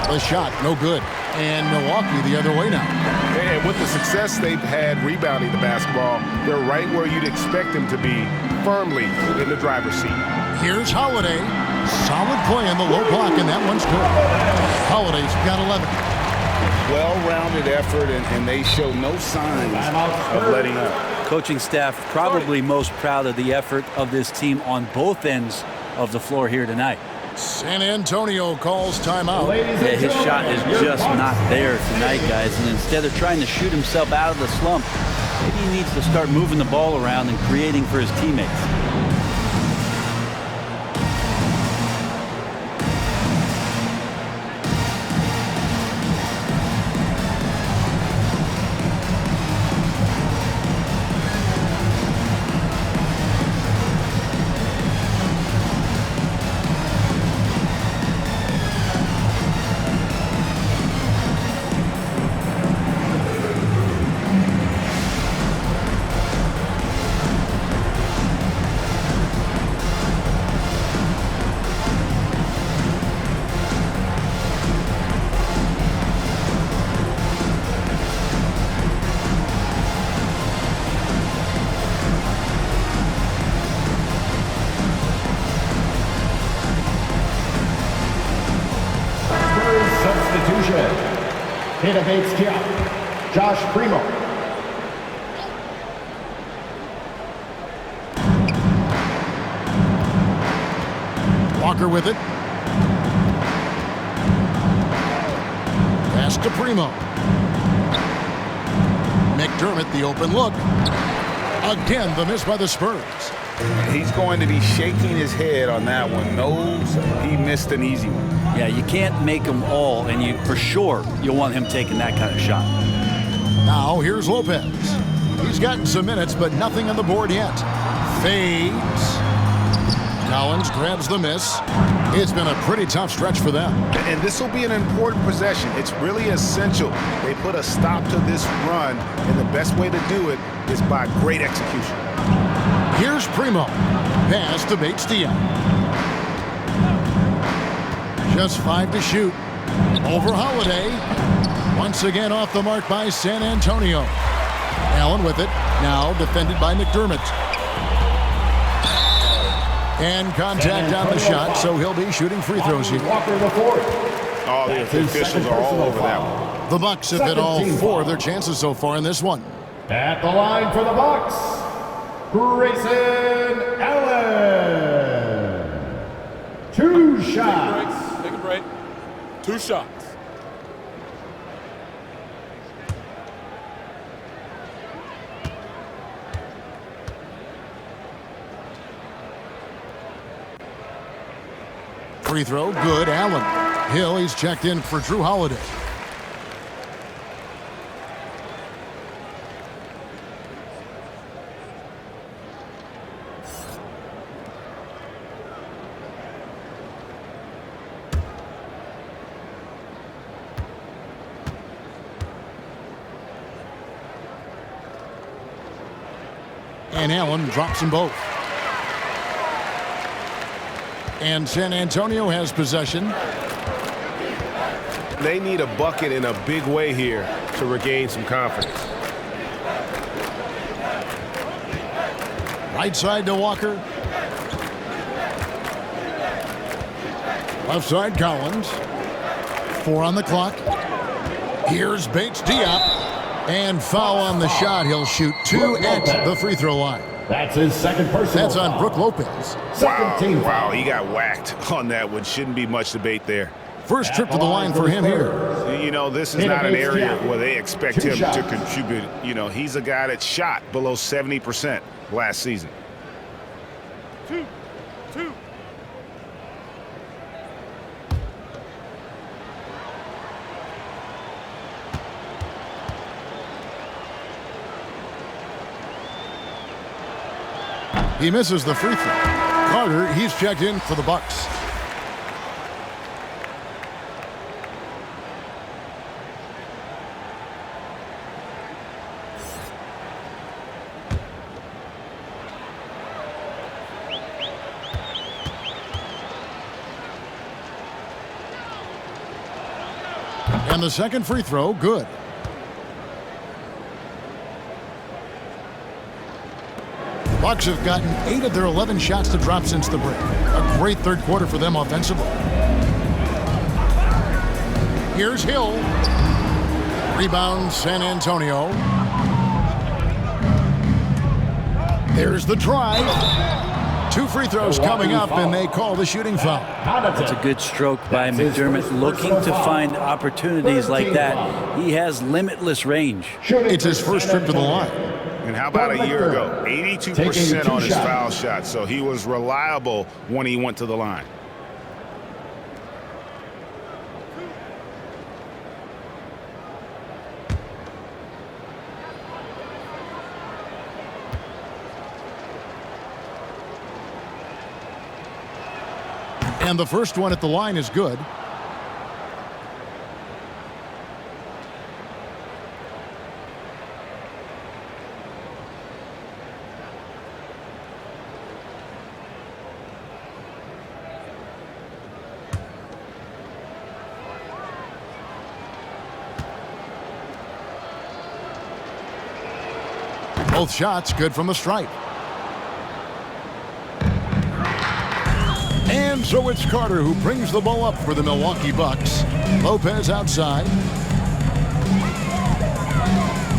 The shot, no good. And Milwaukee the other way now. And with the success they've had rebounding the basketball, they're right where you'd expect them to be, firmly in the driver's seat. Here's Holiday. Solid play in the low block, and that one's good. Holiday's got 11. Well-rounded effort, and they show no signs of letting up. Coaching staff probably most proud of the effort of this team on both ends of the floor here tonight. San Antonio calls timeout. Yeah, his shot is just not there tonight, guys. And instead of trying to shoot himself out of the slump, maybe he needs to start moving the ball around and creating for his teammates. Josh Primo. Walker with it. Pass to Primo. McDermott, the open look. Again, the miss by the Spurs. He's going to be shaking his head on that one. Knows he missed an easy one. Yeah, you can't make them all, and you for sure you'll want him taking that kind of shot. Now here's Lopez. He's gotten some minutes, but nothing on the board yet. Fades. Collins grabs the miss. It's been a pretty tough stretch for them. And this will be an important possession. It's really essential. They put a stop to this run, and the best way to do it is by great execution. Here's Primo. Pass to Bates-Diop. Just 5 to shoot. Over Holiday. Once again off the mark by San Antonio. Allen with it. Now defended by McDermott. And contact on the shot, so he'll be shooting free throws here. Oh, the officials are all over that one. The Bucks have hit all 4 of their chances so far in this one. At the line for the Bucks, Grayson Allen. 2 shots. Take a break. 2 shots. Free throw, good. Allen. Hill, he's checked in for Drew Holiday. And Allen drops them both. And San Antonio has possession. They need a bucket in a big way here to regain some confidence. Right side to Walker. Left side, Collins. 4 on the clock. Here's Bates-Diop. And foul on the shot. He'll shoot 2 at the free throw line. That's his second personal. That's on Brook Lopez. Wow, he got whacked on that one. Shouldn't be much debate there. First trip to the line for him here. You know, this is not an area where they expect him to contribute. You know, he's a guy that shot below 70% last season. 2. He misses the free throw. Carter, he's checked in for the Bucks. And the second free throw, good. Bucks have gotten 8 of their 11 shots to drop since the break. A great third quarter for them offensively. Here's Hill. Rebound, San Antonio. There's the drive. 2 free throws coming up, and they call the shooting foul. That's a good stroke by McDermott, looking to find opportunities like that. He has limitless range. It's his first trip to the line. And how about a year ago? 82% on his foul shot, so he was reliable when he went to the line. And the first one at the line is good. Both shots good from the stripe. And so it's Carter who brings the ball up for the Milwaukee Bucks. Lopez outside.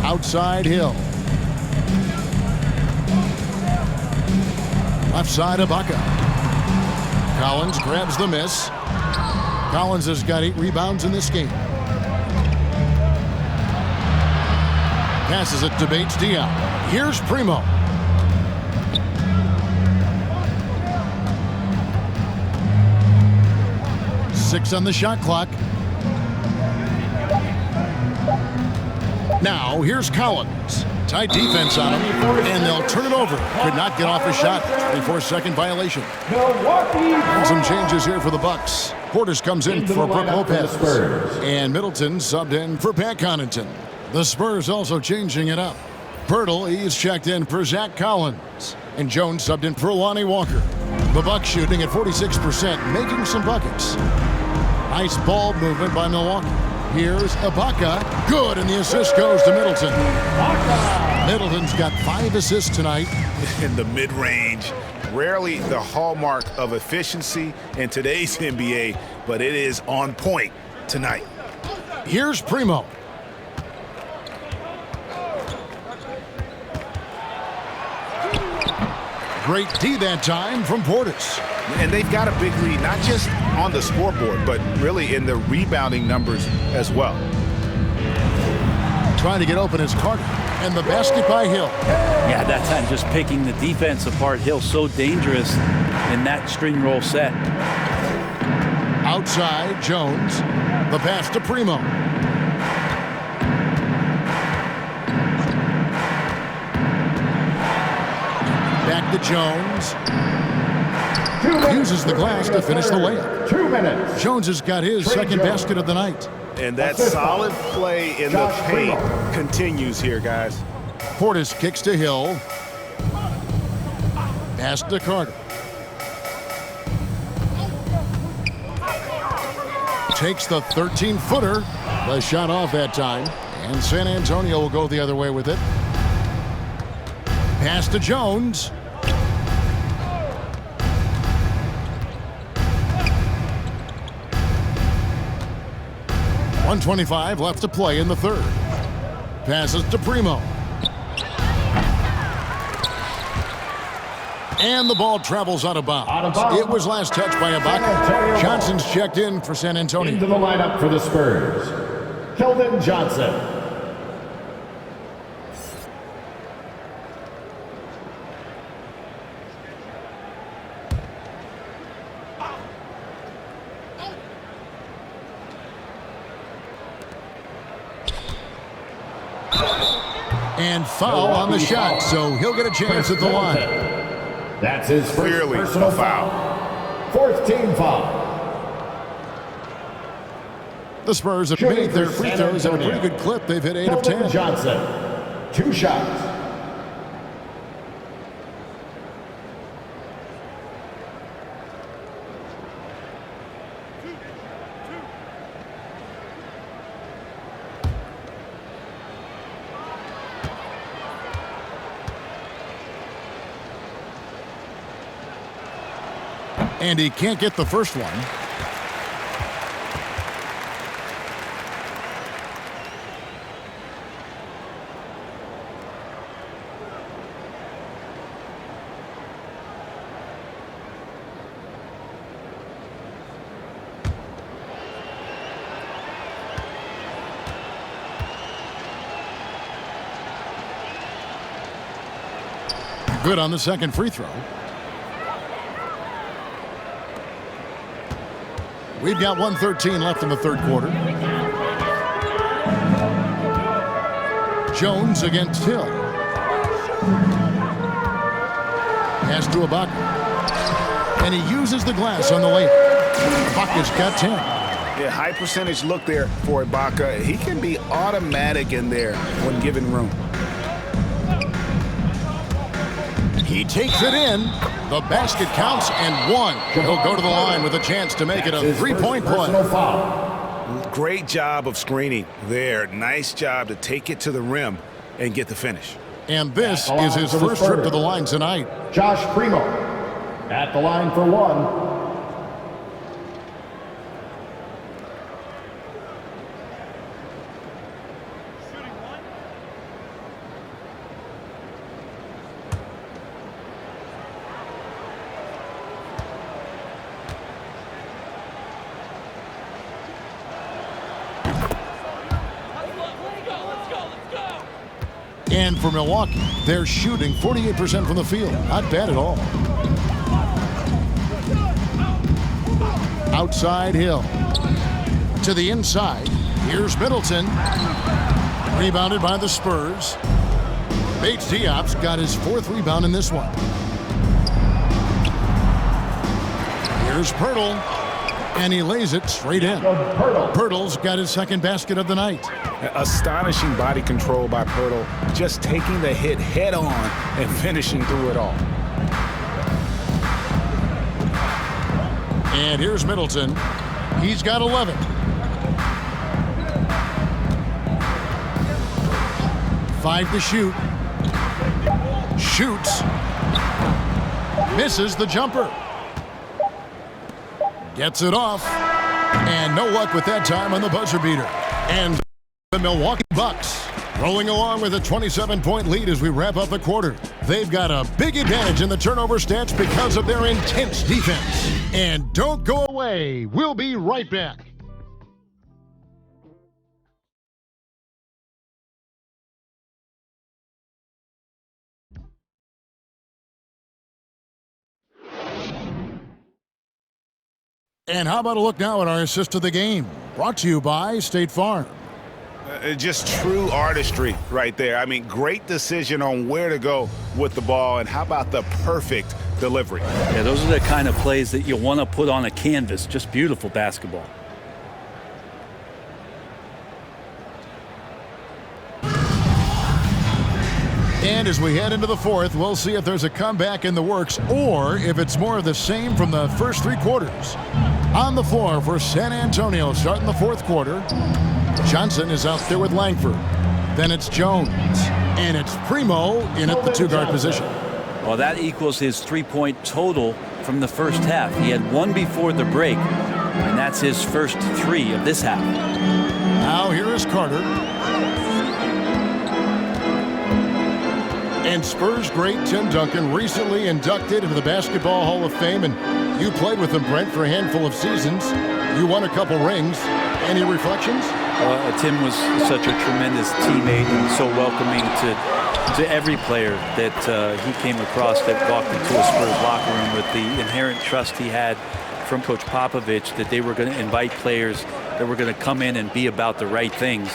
Outside Hill. Left side Ibaka. Collins grabs the miss. Collins has got 8 rebounds in this game. Passes it to Bates Diop. Here's Primo. Six on the shot clock. Now here's Collins. Tight defense on him, and they'll turn it over. Could not get off a shot. 24-second violation. And some changes here for the Bucks. Portis comes in for Brook Lopez, and Middleton subbed in for Pat Connaughton. The Spurs also changing it up. Pirtle, he's checked in for Zach Collins, and Jones subbed in for Lonnie Walker. The Bucks shooting at 46%, making some buckets. Nice ball movement by Milwaukee. Here's Ibaka. Good, and the assist goes to Middleton. Middleton's got 5 assists tonight. In the mid-range, rarely the hallmark of efficiency in today's NBA, but it is on point tonight. Here's Primo. Great D that time from Portis. And they've got a big lead, not just on the scoreboard, but really in the rebounding numbers as well. Trying to get open is Carter, and the basket by Hill. Yeah, that time just picking the defense apart. Hill so dangerous in that string roll set. Outside, Jones. The pass to Primo. Back to Jones. Uses the glass to finish the layup. 2 minutes. Jones has got his second basket of the night. And that solid play in the paint continues here, guys. Portis kicks to Hill. Pass to Carter. Takes the 13-footer. The shot off that time. And San Antonio will go the other way with it. Pass to Jones. .125 left to play in the third. Passes to Primo. And the ball travels out of bounds. It was last touched by Ibaka. Johnson's checked in for San Antonio. Into the lineup for the Spurs, Keldon Johnson. And foul on the shot, so he'll get a chance at the line. That's his first personal foul. Fourth team foul. The Spurs have made their free throws at a pretty good clip. They've hit 8 of 10. Johnson, 2 shots. And he can't get the first one. Good on the second free throw. We've got 1:13 left in the third quarter. Jones against Hill. Pass to Ibaka. And he uses the glass on the layup. Ibaka's got 10. Yeah, high percentage look there for Ibaka. He can be automatic in there when given room. He takes it in. The basket counts and 1. He'll go to the line with a chance to make it a 3-point play. Great job of screening there. Nice job to take it to the rim and get the finish. And this is his first trip to the line tonight. Josh Primo at the line for 1. And for Milwaukee, they're shooting 48% from the field. Not bad at all. Outside Hill. To the inside. Here's Middleton. Rebounded by the Spurs. Bates Diop's got his 4th rebound in this one. Here's Pirtle. And he lays it straight in. Pirtle's got his 2nd basket of the night. Astonishing body control by Pirtle. Just taking the hit head on and finishing through it all. And here's Middleton. He's got 11. Five to shoot. Shoots. Misses the jumper. Gets it off. And no luck with that time on the buzzer beater. And the Milwaukee Bucks rolling along with a 27-point lead as we wrap up the quarter. They've got a big advantage in the turnover stats because of their intense defense. And don't go away. We'll be right back. And how about a look now at our assist of the game? Brought to you by State Farm. Just true artistry right there. I mean, great decision on where to go with the ball, and how about the perfect delivery? Yeah, those are the kind of plays that you want to put on a canvas. Just beautiful basketball. And as we head into the 4th, we'll see if there's a comeback in the works or if it's more of the same from the first 3 quarters. On the floor for San Antonio starting the 4th quarter. Johnson is out there with Langford. Then it's Jones. And it's Primo in at the 2-guard position. Well, that equals his 3-point total from the first half. He had 1 before the break, and that's his first 3 of this half. Now here is Carter. And Spurs great Tim Duncan recently inducted into the Basketball Hall of Fame, and you played with him, Brent, for a handful of seasons. You won a couple rings. Any reflections? Tim was such a tremendous teammate and so welcoming to every player that he came across that walked into a Spurs locker room, with the inherent trust he had from Coach Popovich that they were going to invite players that were going to come in and be about the right things.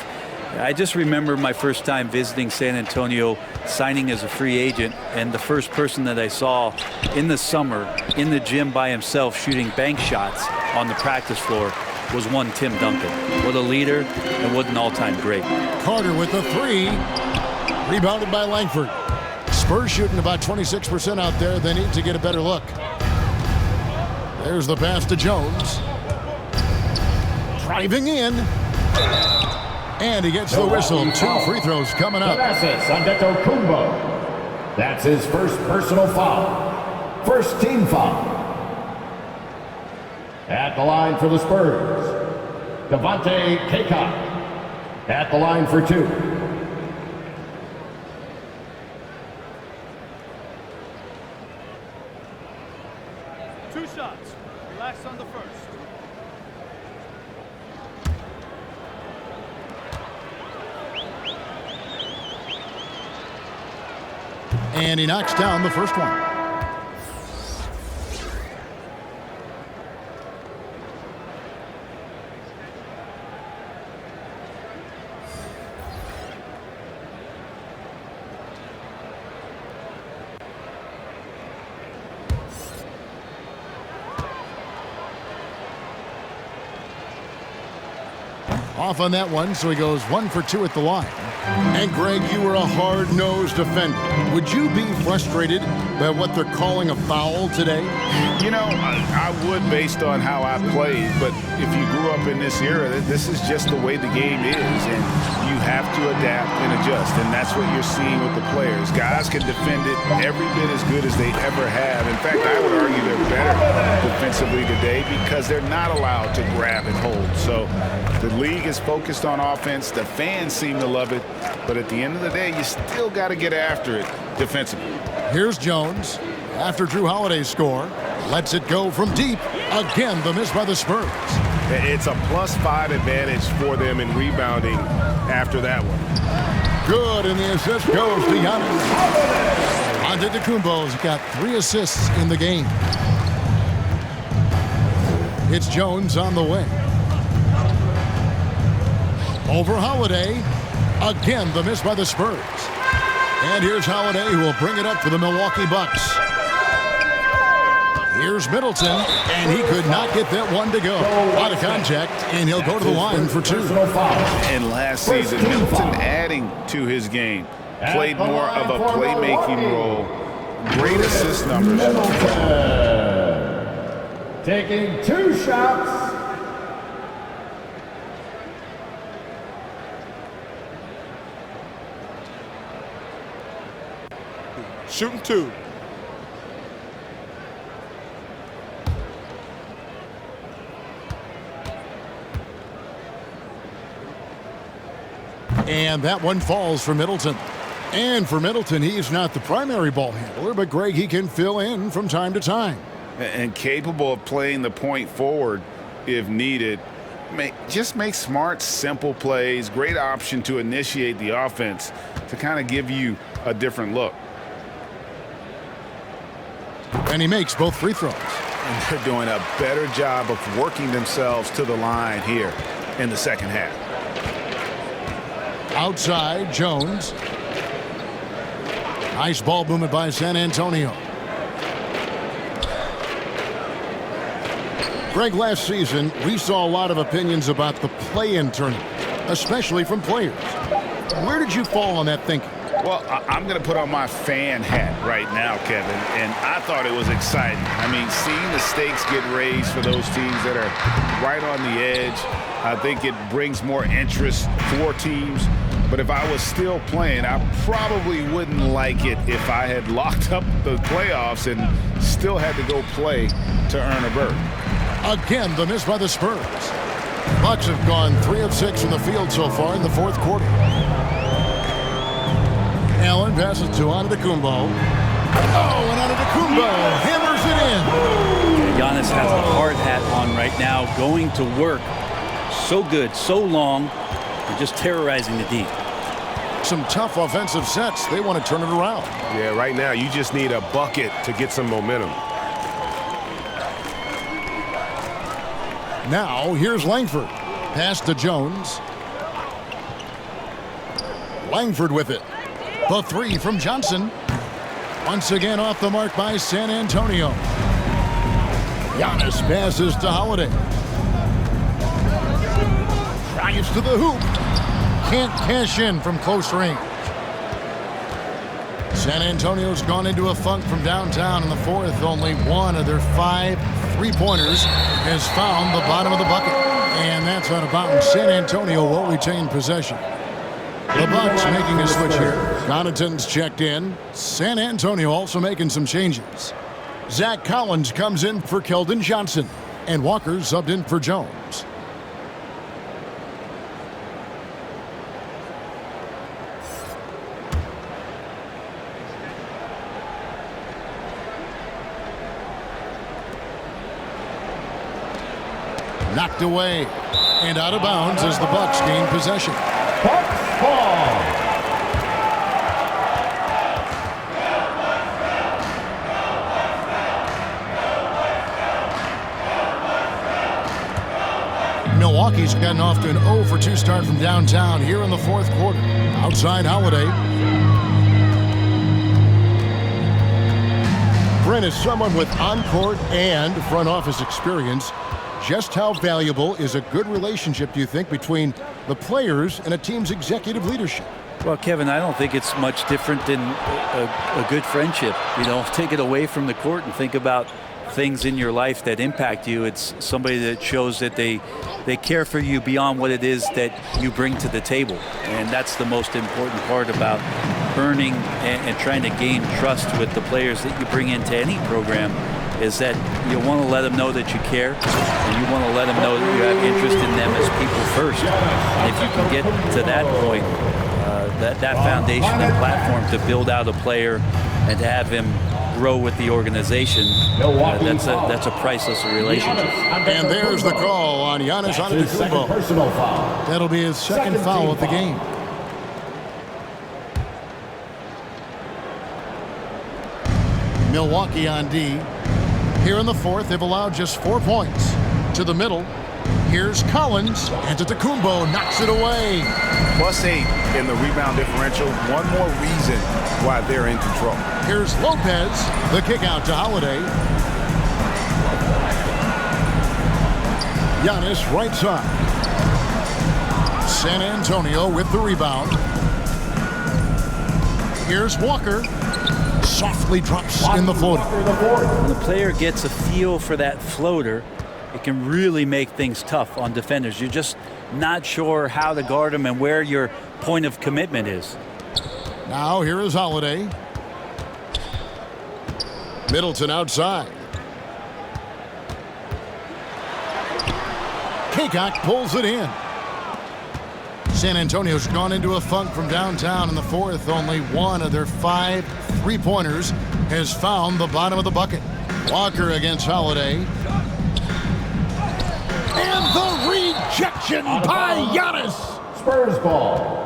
I just remember my first time visiting San Antonio, signing as a free agent, and the first person that I saw in the summer in the gym by himself shooting bank shots on the practice floor was one Tim Duncan. What a leader and what an all-time great. Carter with the 3, rebounded by Langford. Spurs shooting about 26% out there. They need to get a better look. There's the pass to Jones. Driving in. And he gets the whistle. 2 free throws coming up. That's his first personal foul. First team foul. At the line for the Spurs, Devontae Cacott. At the line for 2. Two shots. Relax on the first. And he knocks down the first one. Off on that one, so he goes 1 for 2 at the line. And Greg, you were a hard-nosed defender. Would you be frustrated by what they're calling a foul today? You know, I would, based on how I played, but if you grew up in this era, this is just the way the game is, and you have to adapt and adjust, and that's what you're seeing with the players. Guys can defend it every bit as good as they ever have. In fact, I would argue they're better defensively today because they're not allowed to grab and hold. So the league is focused on offense. The fans seem to love it, but at the end of the day, you still got to get after it defensively. Here's Jones. After Drew Holiday's score, lets it go from deep. Again, the miss by the Spurs. It's a +5 advantage for them in rebounding after that one. Good, and the assist goes to Giannis. Antetokounmpo's got 3 assists in the game. It's Jones on the way. Over Holiday. Again, the miss by the Spurs. And here's Holiday, who will bring it up for the Milwaukee Bucks. Here's Middleton, and he could not get that one to go. Out of contact, and he'll go to the line for 2. And last season, Middleton adding to his game. Played more of a playmaking role. Great assist numbers. Taking 2 shots. Shooting 2. And that one falls for Middleton. And for Middleton, he's not the primary ball handler, but Greg, he can fill in from time to time. And capable of playing the point forward if needed. Just make smart, simple plays. Great option to initiate the offense to kind of give you a different look. And he makes both free throws. And they're doing a better job of working themselves to the line here in the second half. Outside, Jones. Nice ball movement by San Antonio. Greg, last season, we saw a lot of opinions about the play-in tournament, especially from players. Where did you fall on that thinking? Well, I'm going to put on my fan hat right now, Kevin, and I thought it was exciting. I mean, seeing the stakes get raised for those teams that are right on the edge, I think it brings more interest for teams. But if I was still playing, I probably wouldn't like it if I had locked up the playoffs and still had to go play to earn a berth. Again, the miss by the Spurs. Bucks have gone 3 of 6 from the field so far in the 4th quarter. Allen passes to Antetokounmpo. Oh, and Antetokounmpo hammers it in. Giannis has a hard hat on right now, going to work. So good, so long, and just terrorizing the D. Some tough offensive sets. They want to turn it around. Yeah, right now you just need a bucket to get some momentum. Now, here's Langford. Pass to Jones. Langford with it. The 3 from Johnson. Once again off the mark by San Antonio. Giannis passes to Holiday. Drives to the hoop. Can't cash in from close range. San Antonio's gone into a funk from downtown in the 4th. Only one of their 5 3-pointers has found the bottom of the bucket. And that's out of bounds. San Antonio will retain possession. The Bucks making a switch here. Connaughton's checked in. San Antonio also making some changes. Zach Collins comes in for Keldon Johnson. And Walker subbed in for Jones. Knocked away and out of bounds as the Bucks gain possession. Bucks ball. Milwaukee's gotten off to an 0 for 2 start from downtown here in the 4th quarter. Outside Holiday. Brent is someone with on-court and front office experience. Just how valuable is a good relationship, do you think, between the players and a team's executive leadership? Well, Kevin, I don't think it's much different than a good friendship. You know, take it away from the court and think about things in your life that impact you. It's somebody that shows that they care for you beyond what it is that you bring to the table. And that's the most important part about earning and trying to gain trust with the players that you bring into any program, is that you want to let them know that you care, and you want to let them know that you have interest in them as people first. And if you can get to that point, that foundation and platform to build out a player and to have him grow with the organization, that's a priceless relationship. And there's the call on Giannis Antetokounmpo. That'll be his second foul of the game. Milwaukee on D. Here in the fourth, they've allowed just 4 points. To the middle, here's Collins. Antetokounmpo knocks it away. +8 in the rebound differential. One more reason why they're in control. Here's Lopez. The kick out to Holiday. Giannis right side. San Antonio with the rebound. Here's Walker. Softly drops in the floater. When the player gets a feel for that floater, it can really make things tough on defenders. You're just not sure how to guard them and where your point of commitment is. Now here is Holiday. Middleton outside. Kaycock pulls it in. San Antonio's gone into a funk from downtown in the fourth. Only one of their 5 3-pointers has found the bottom of the bucket. Walker against Holiday. And the rejection by Giannis. Spurs ball.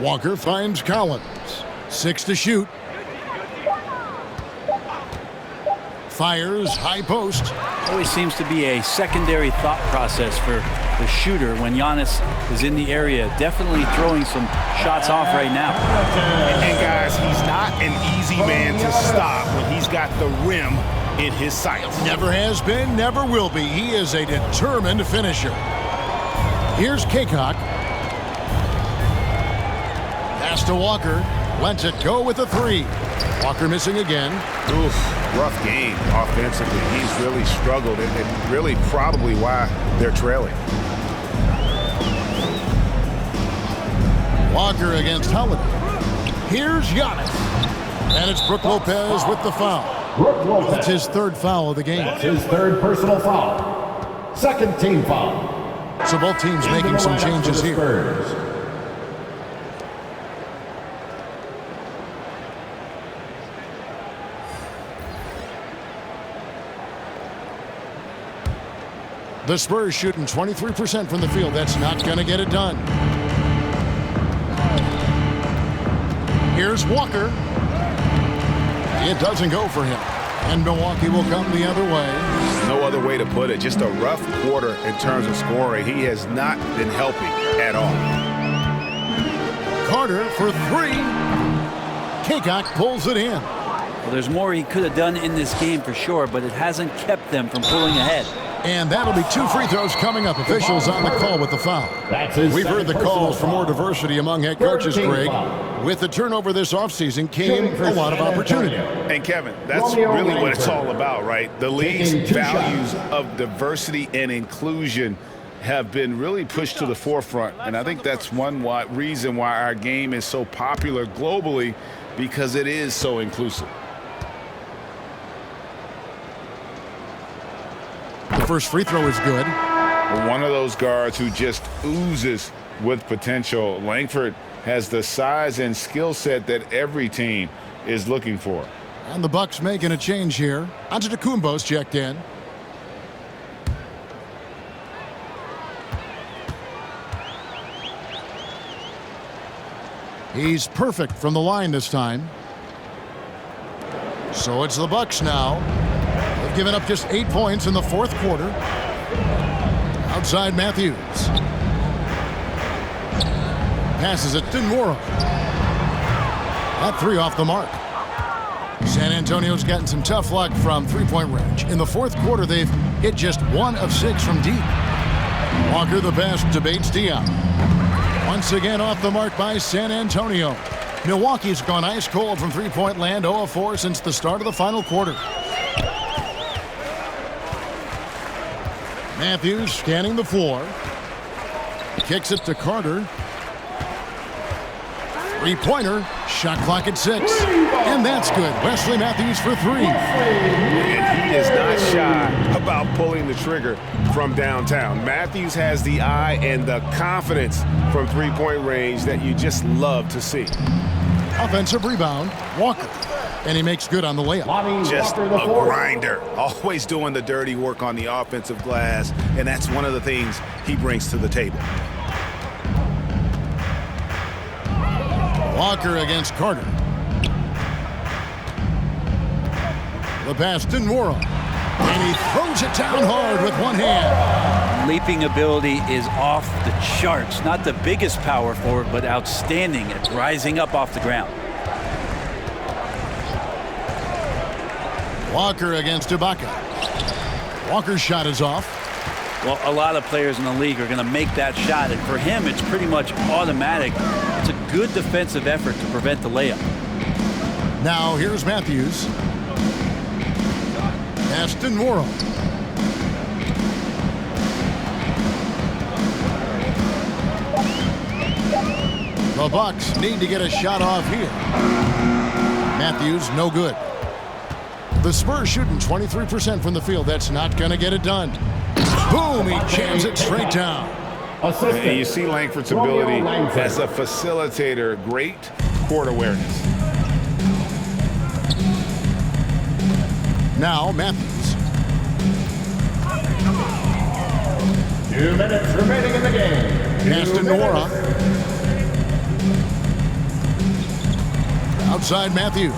Walker finds Collins. 6 to shoot. Fires high post. Always seems to be a secondary thought process for the shooter when Giannis is in the area. Definitely throwing some shots off right now. And guys, he's not an easy man to stop when he's got the rim in his sights. Never has been, never will be. He is a determined finisher. Here's Kaycock. Pass to Walker. Lets it go with a 3. Walker missing again. Oof, rough game offensively. He's really struggled, and really probably why they're trailing. Walker against Holiday. Here's Giannis. And it's Brook Lopez with the foul. Brook Lopez. It's his 3rd foul of the game. That's his 3rd personal foul. 2nd team foul. So both teams making some changes here. Spurs. The Spurs shooting 23% from the field. That's not going to get it done. Here's Walker. It doesn't go for him. And Milwaukee will come the other way. No other way to put it. Just a rough quarter in terms of scoring. He has not been helping at all. Carter for 3. Kaycock pulls it in. Well, there's more he could have done in this game for sure, but it hasn't kept them from pulling ahead. And that'll be 2 free throws coming up. Officials on the call with the foul. We've heard the calls for more diversity among head coaches, Greg. With the turnover this offseason came a lot of opportunity. And Kevin, that's really what it's all about, right? The league's values of diversity and inclusion have been really pushed to the forefront. And I think that's one reason why our game is so popular globally, because it is so inclusive. The first free throw is good. One of those guards who just oozes with potential. Langford has the size and skill set that every team is looking for. And the Bucks making a change here. Antetokounmpo's checked in. He's perfect from the line this time. So it's the Bucks now. They've given up just 8 points in the 4th quarter. Outside Matthews. Passes it to Nwora. That 3 off the mark. San Antonio's gotten some tough luck from 3-point range. In the 4th quarter, they've hit just 1 of 6 from deep. Walker the pass debates Dion. Once again off the mark by San Antonio. Milwaukee's gone ice cold from 3-point land, 0 of 4 since the start of the final quarter. Matthews scanning the floor. Kicks it to Carter. 3-pointer. Shot clock at 6. And that's good. Wesley Matthews for 3. And he is not shy about pulling the trigger from downtown. Matthews has the eye and the confidence from 3-point range that you just love to see. Offensive rebound, Walker. And he makes good on the layup. Just a grinder, always doing the dirty work on the offensive glass, and that's one of the things he brings to the table. Walker against Carter. The pass to Nora. And he throws it down hard with one hand. Leaping ability is off the charts. Not the biggest power forward, but outstanding at rising up off the ground. Walker against Ibaka. Walker's shot is off. Well, a lot of players in the league are going to make that shot, and for him, it's pretty much automatic. It's a good defensive effort to prevent the layup. Now here's Matthews. Aston Morrow. The Bucks need to get a shot off here. Matthews, no good. The Spurs shooting 23% from the field. That's not going to get it done. Boom, he jams it straight down. And you see Langford's ability as a facilitator, great court awareness. Now Matthews. 2 minutes remaining in the game. Pass to Nora. Outside Matthews.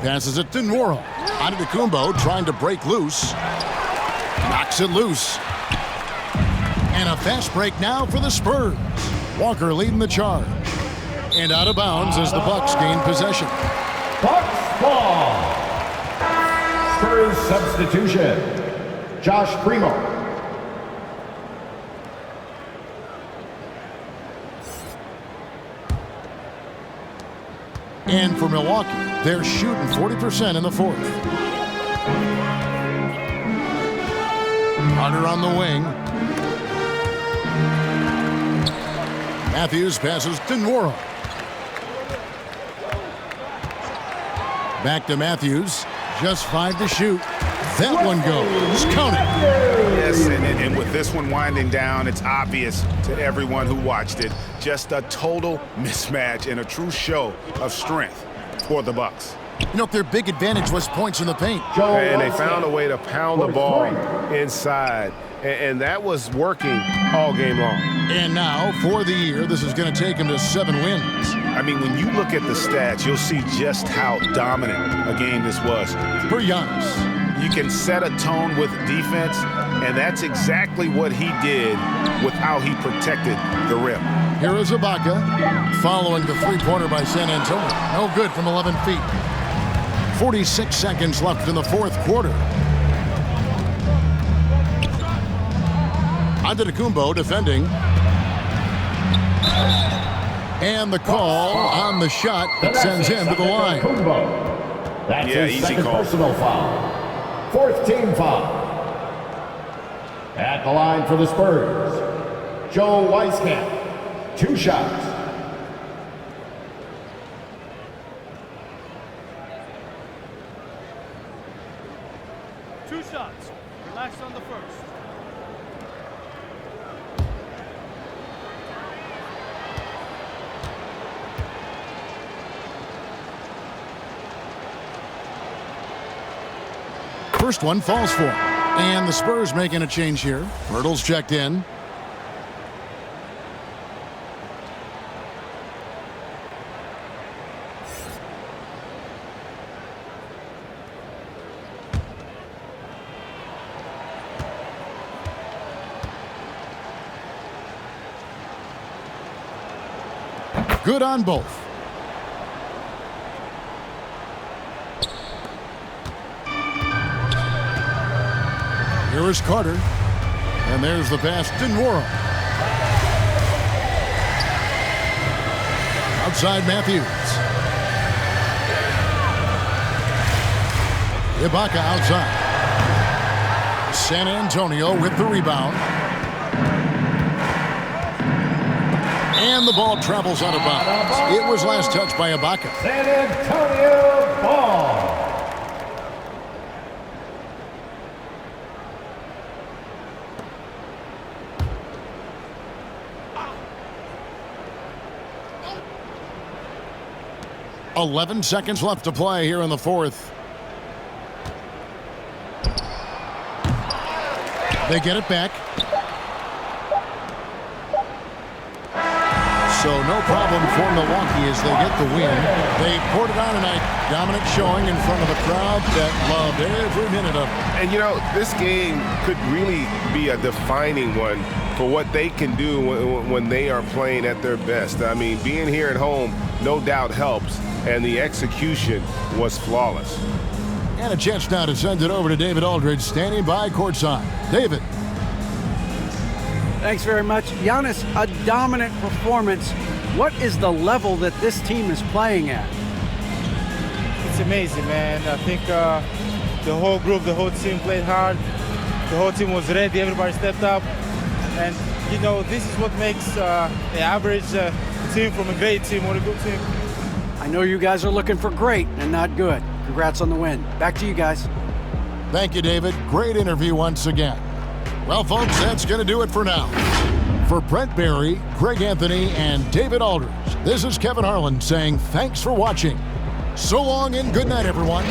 Passes it to Nora. Antetokounmpo trying to break loose. Knocks it loose. And a fast break now for the Spurs. Walker leading the charge. And out of bounds as the Bucks gain possession. Bucks ball. Spurs substitution. Josh Primo. And for Milwaukee, they're shooting 40% in the fourth. Carter on the wing. Matthews passes to Nora. Back to Matthews. Just 5 to shoot. That one goes. Count it. Yes, and with this one winding down, it's obvious to everyone who watched it. Just a total mismatch and a true show of strength for the Bucks. You know, their big advantage was points in the paint. And they found a way to pound the ball inside. And that was working all game long. And now, for the year, this is going to take him to 7 wins. I mean, when you look at the stats, you'll see just how dominant a game this was. For Giannis. You can set a tone with defense, and that's exactly what he did with how he protected the rim. Here is Ibaka, following the three-pointer by San Antonio. No good from 11 feet. 46 seconds left in the fourth quarter. Antetokounmpo defending. And the call on the shot that sends him to the line. That's yeah, his easy second call. personal foul. 4th team foul. At the line for the Spurs, Joe Wieskamp. 2 shots. Two shots. Relax on the first. First one falls for him. And the Spurs making a change here. Myrtle's checked in. Good on both. Here is Carter. And there's the pass to Nora. Outside Matthews. Ibaka outside. San Antonio with the rebound. And the ball travels out of bounds. It was last touched by Ibaka. San Antonio ball. 11 seconds left to play here in the fourth. They get it back. So no problem for Milwaukee as they get the win. They poured it on tonight. Dominant showing in front of a crowd that loved every minute of it. And, you know, this game could really be a defining one for what they can do when they are playing at their best. I mean, being here at home no doubt helps, and the execution was flawless. And a chance now to send it over to David Aldridge, standing by courtside. David. Thanks very much. Giannis, a dominant performance. What is the level that this team is playing at? It's amazing, man. I think the whole group, the whole team played hard. The whole team was ready. Everybody stepped up. And, you know, this is what makes the average team from a great team or a good team. I know you guys are looking for great and not good. Congrats on the win. Back to you guys. Thank you, David. Great interview once again. Well, folks, that's going to do it for now. For Brent Barry, Greg Anthony, and David Aldridge, this is Kevin Harlan saying thanks for watching. So long and good night, everyone.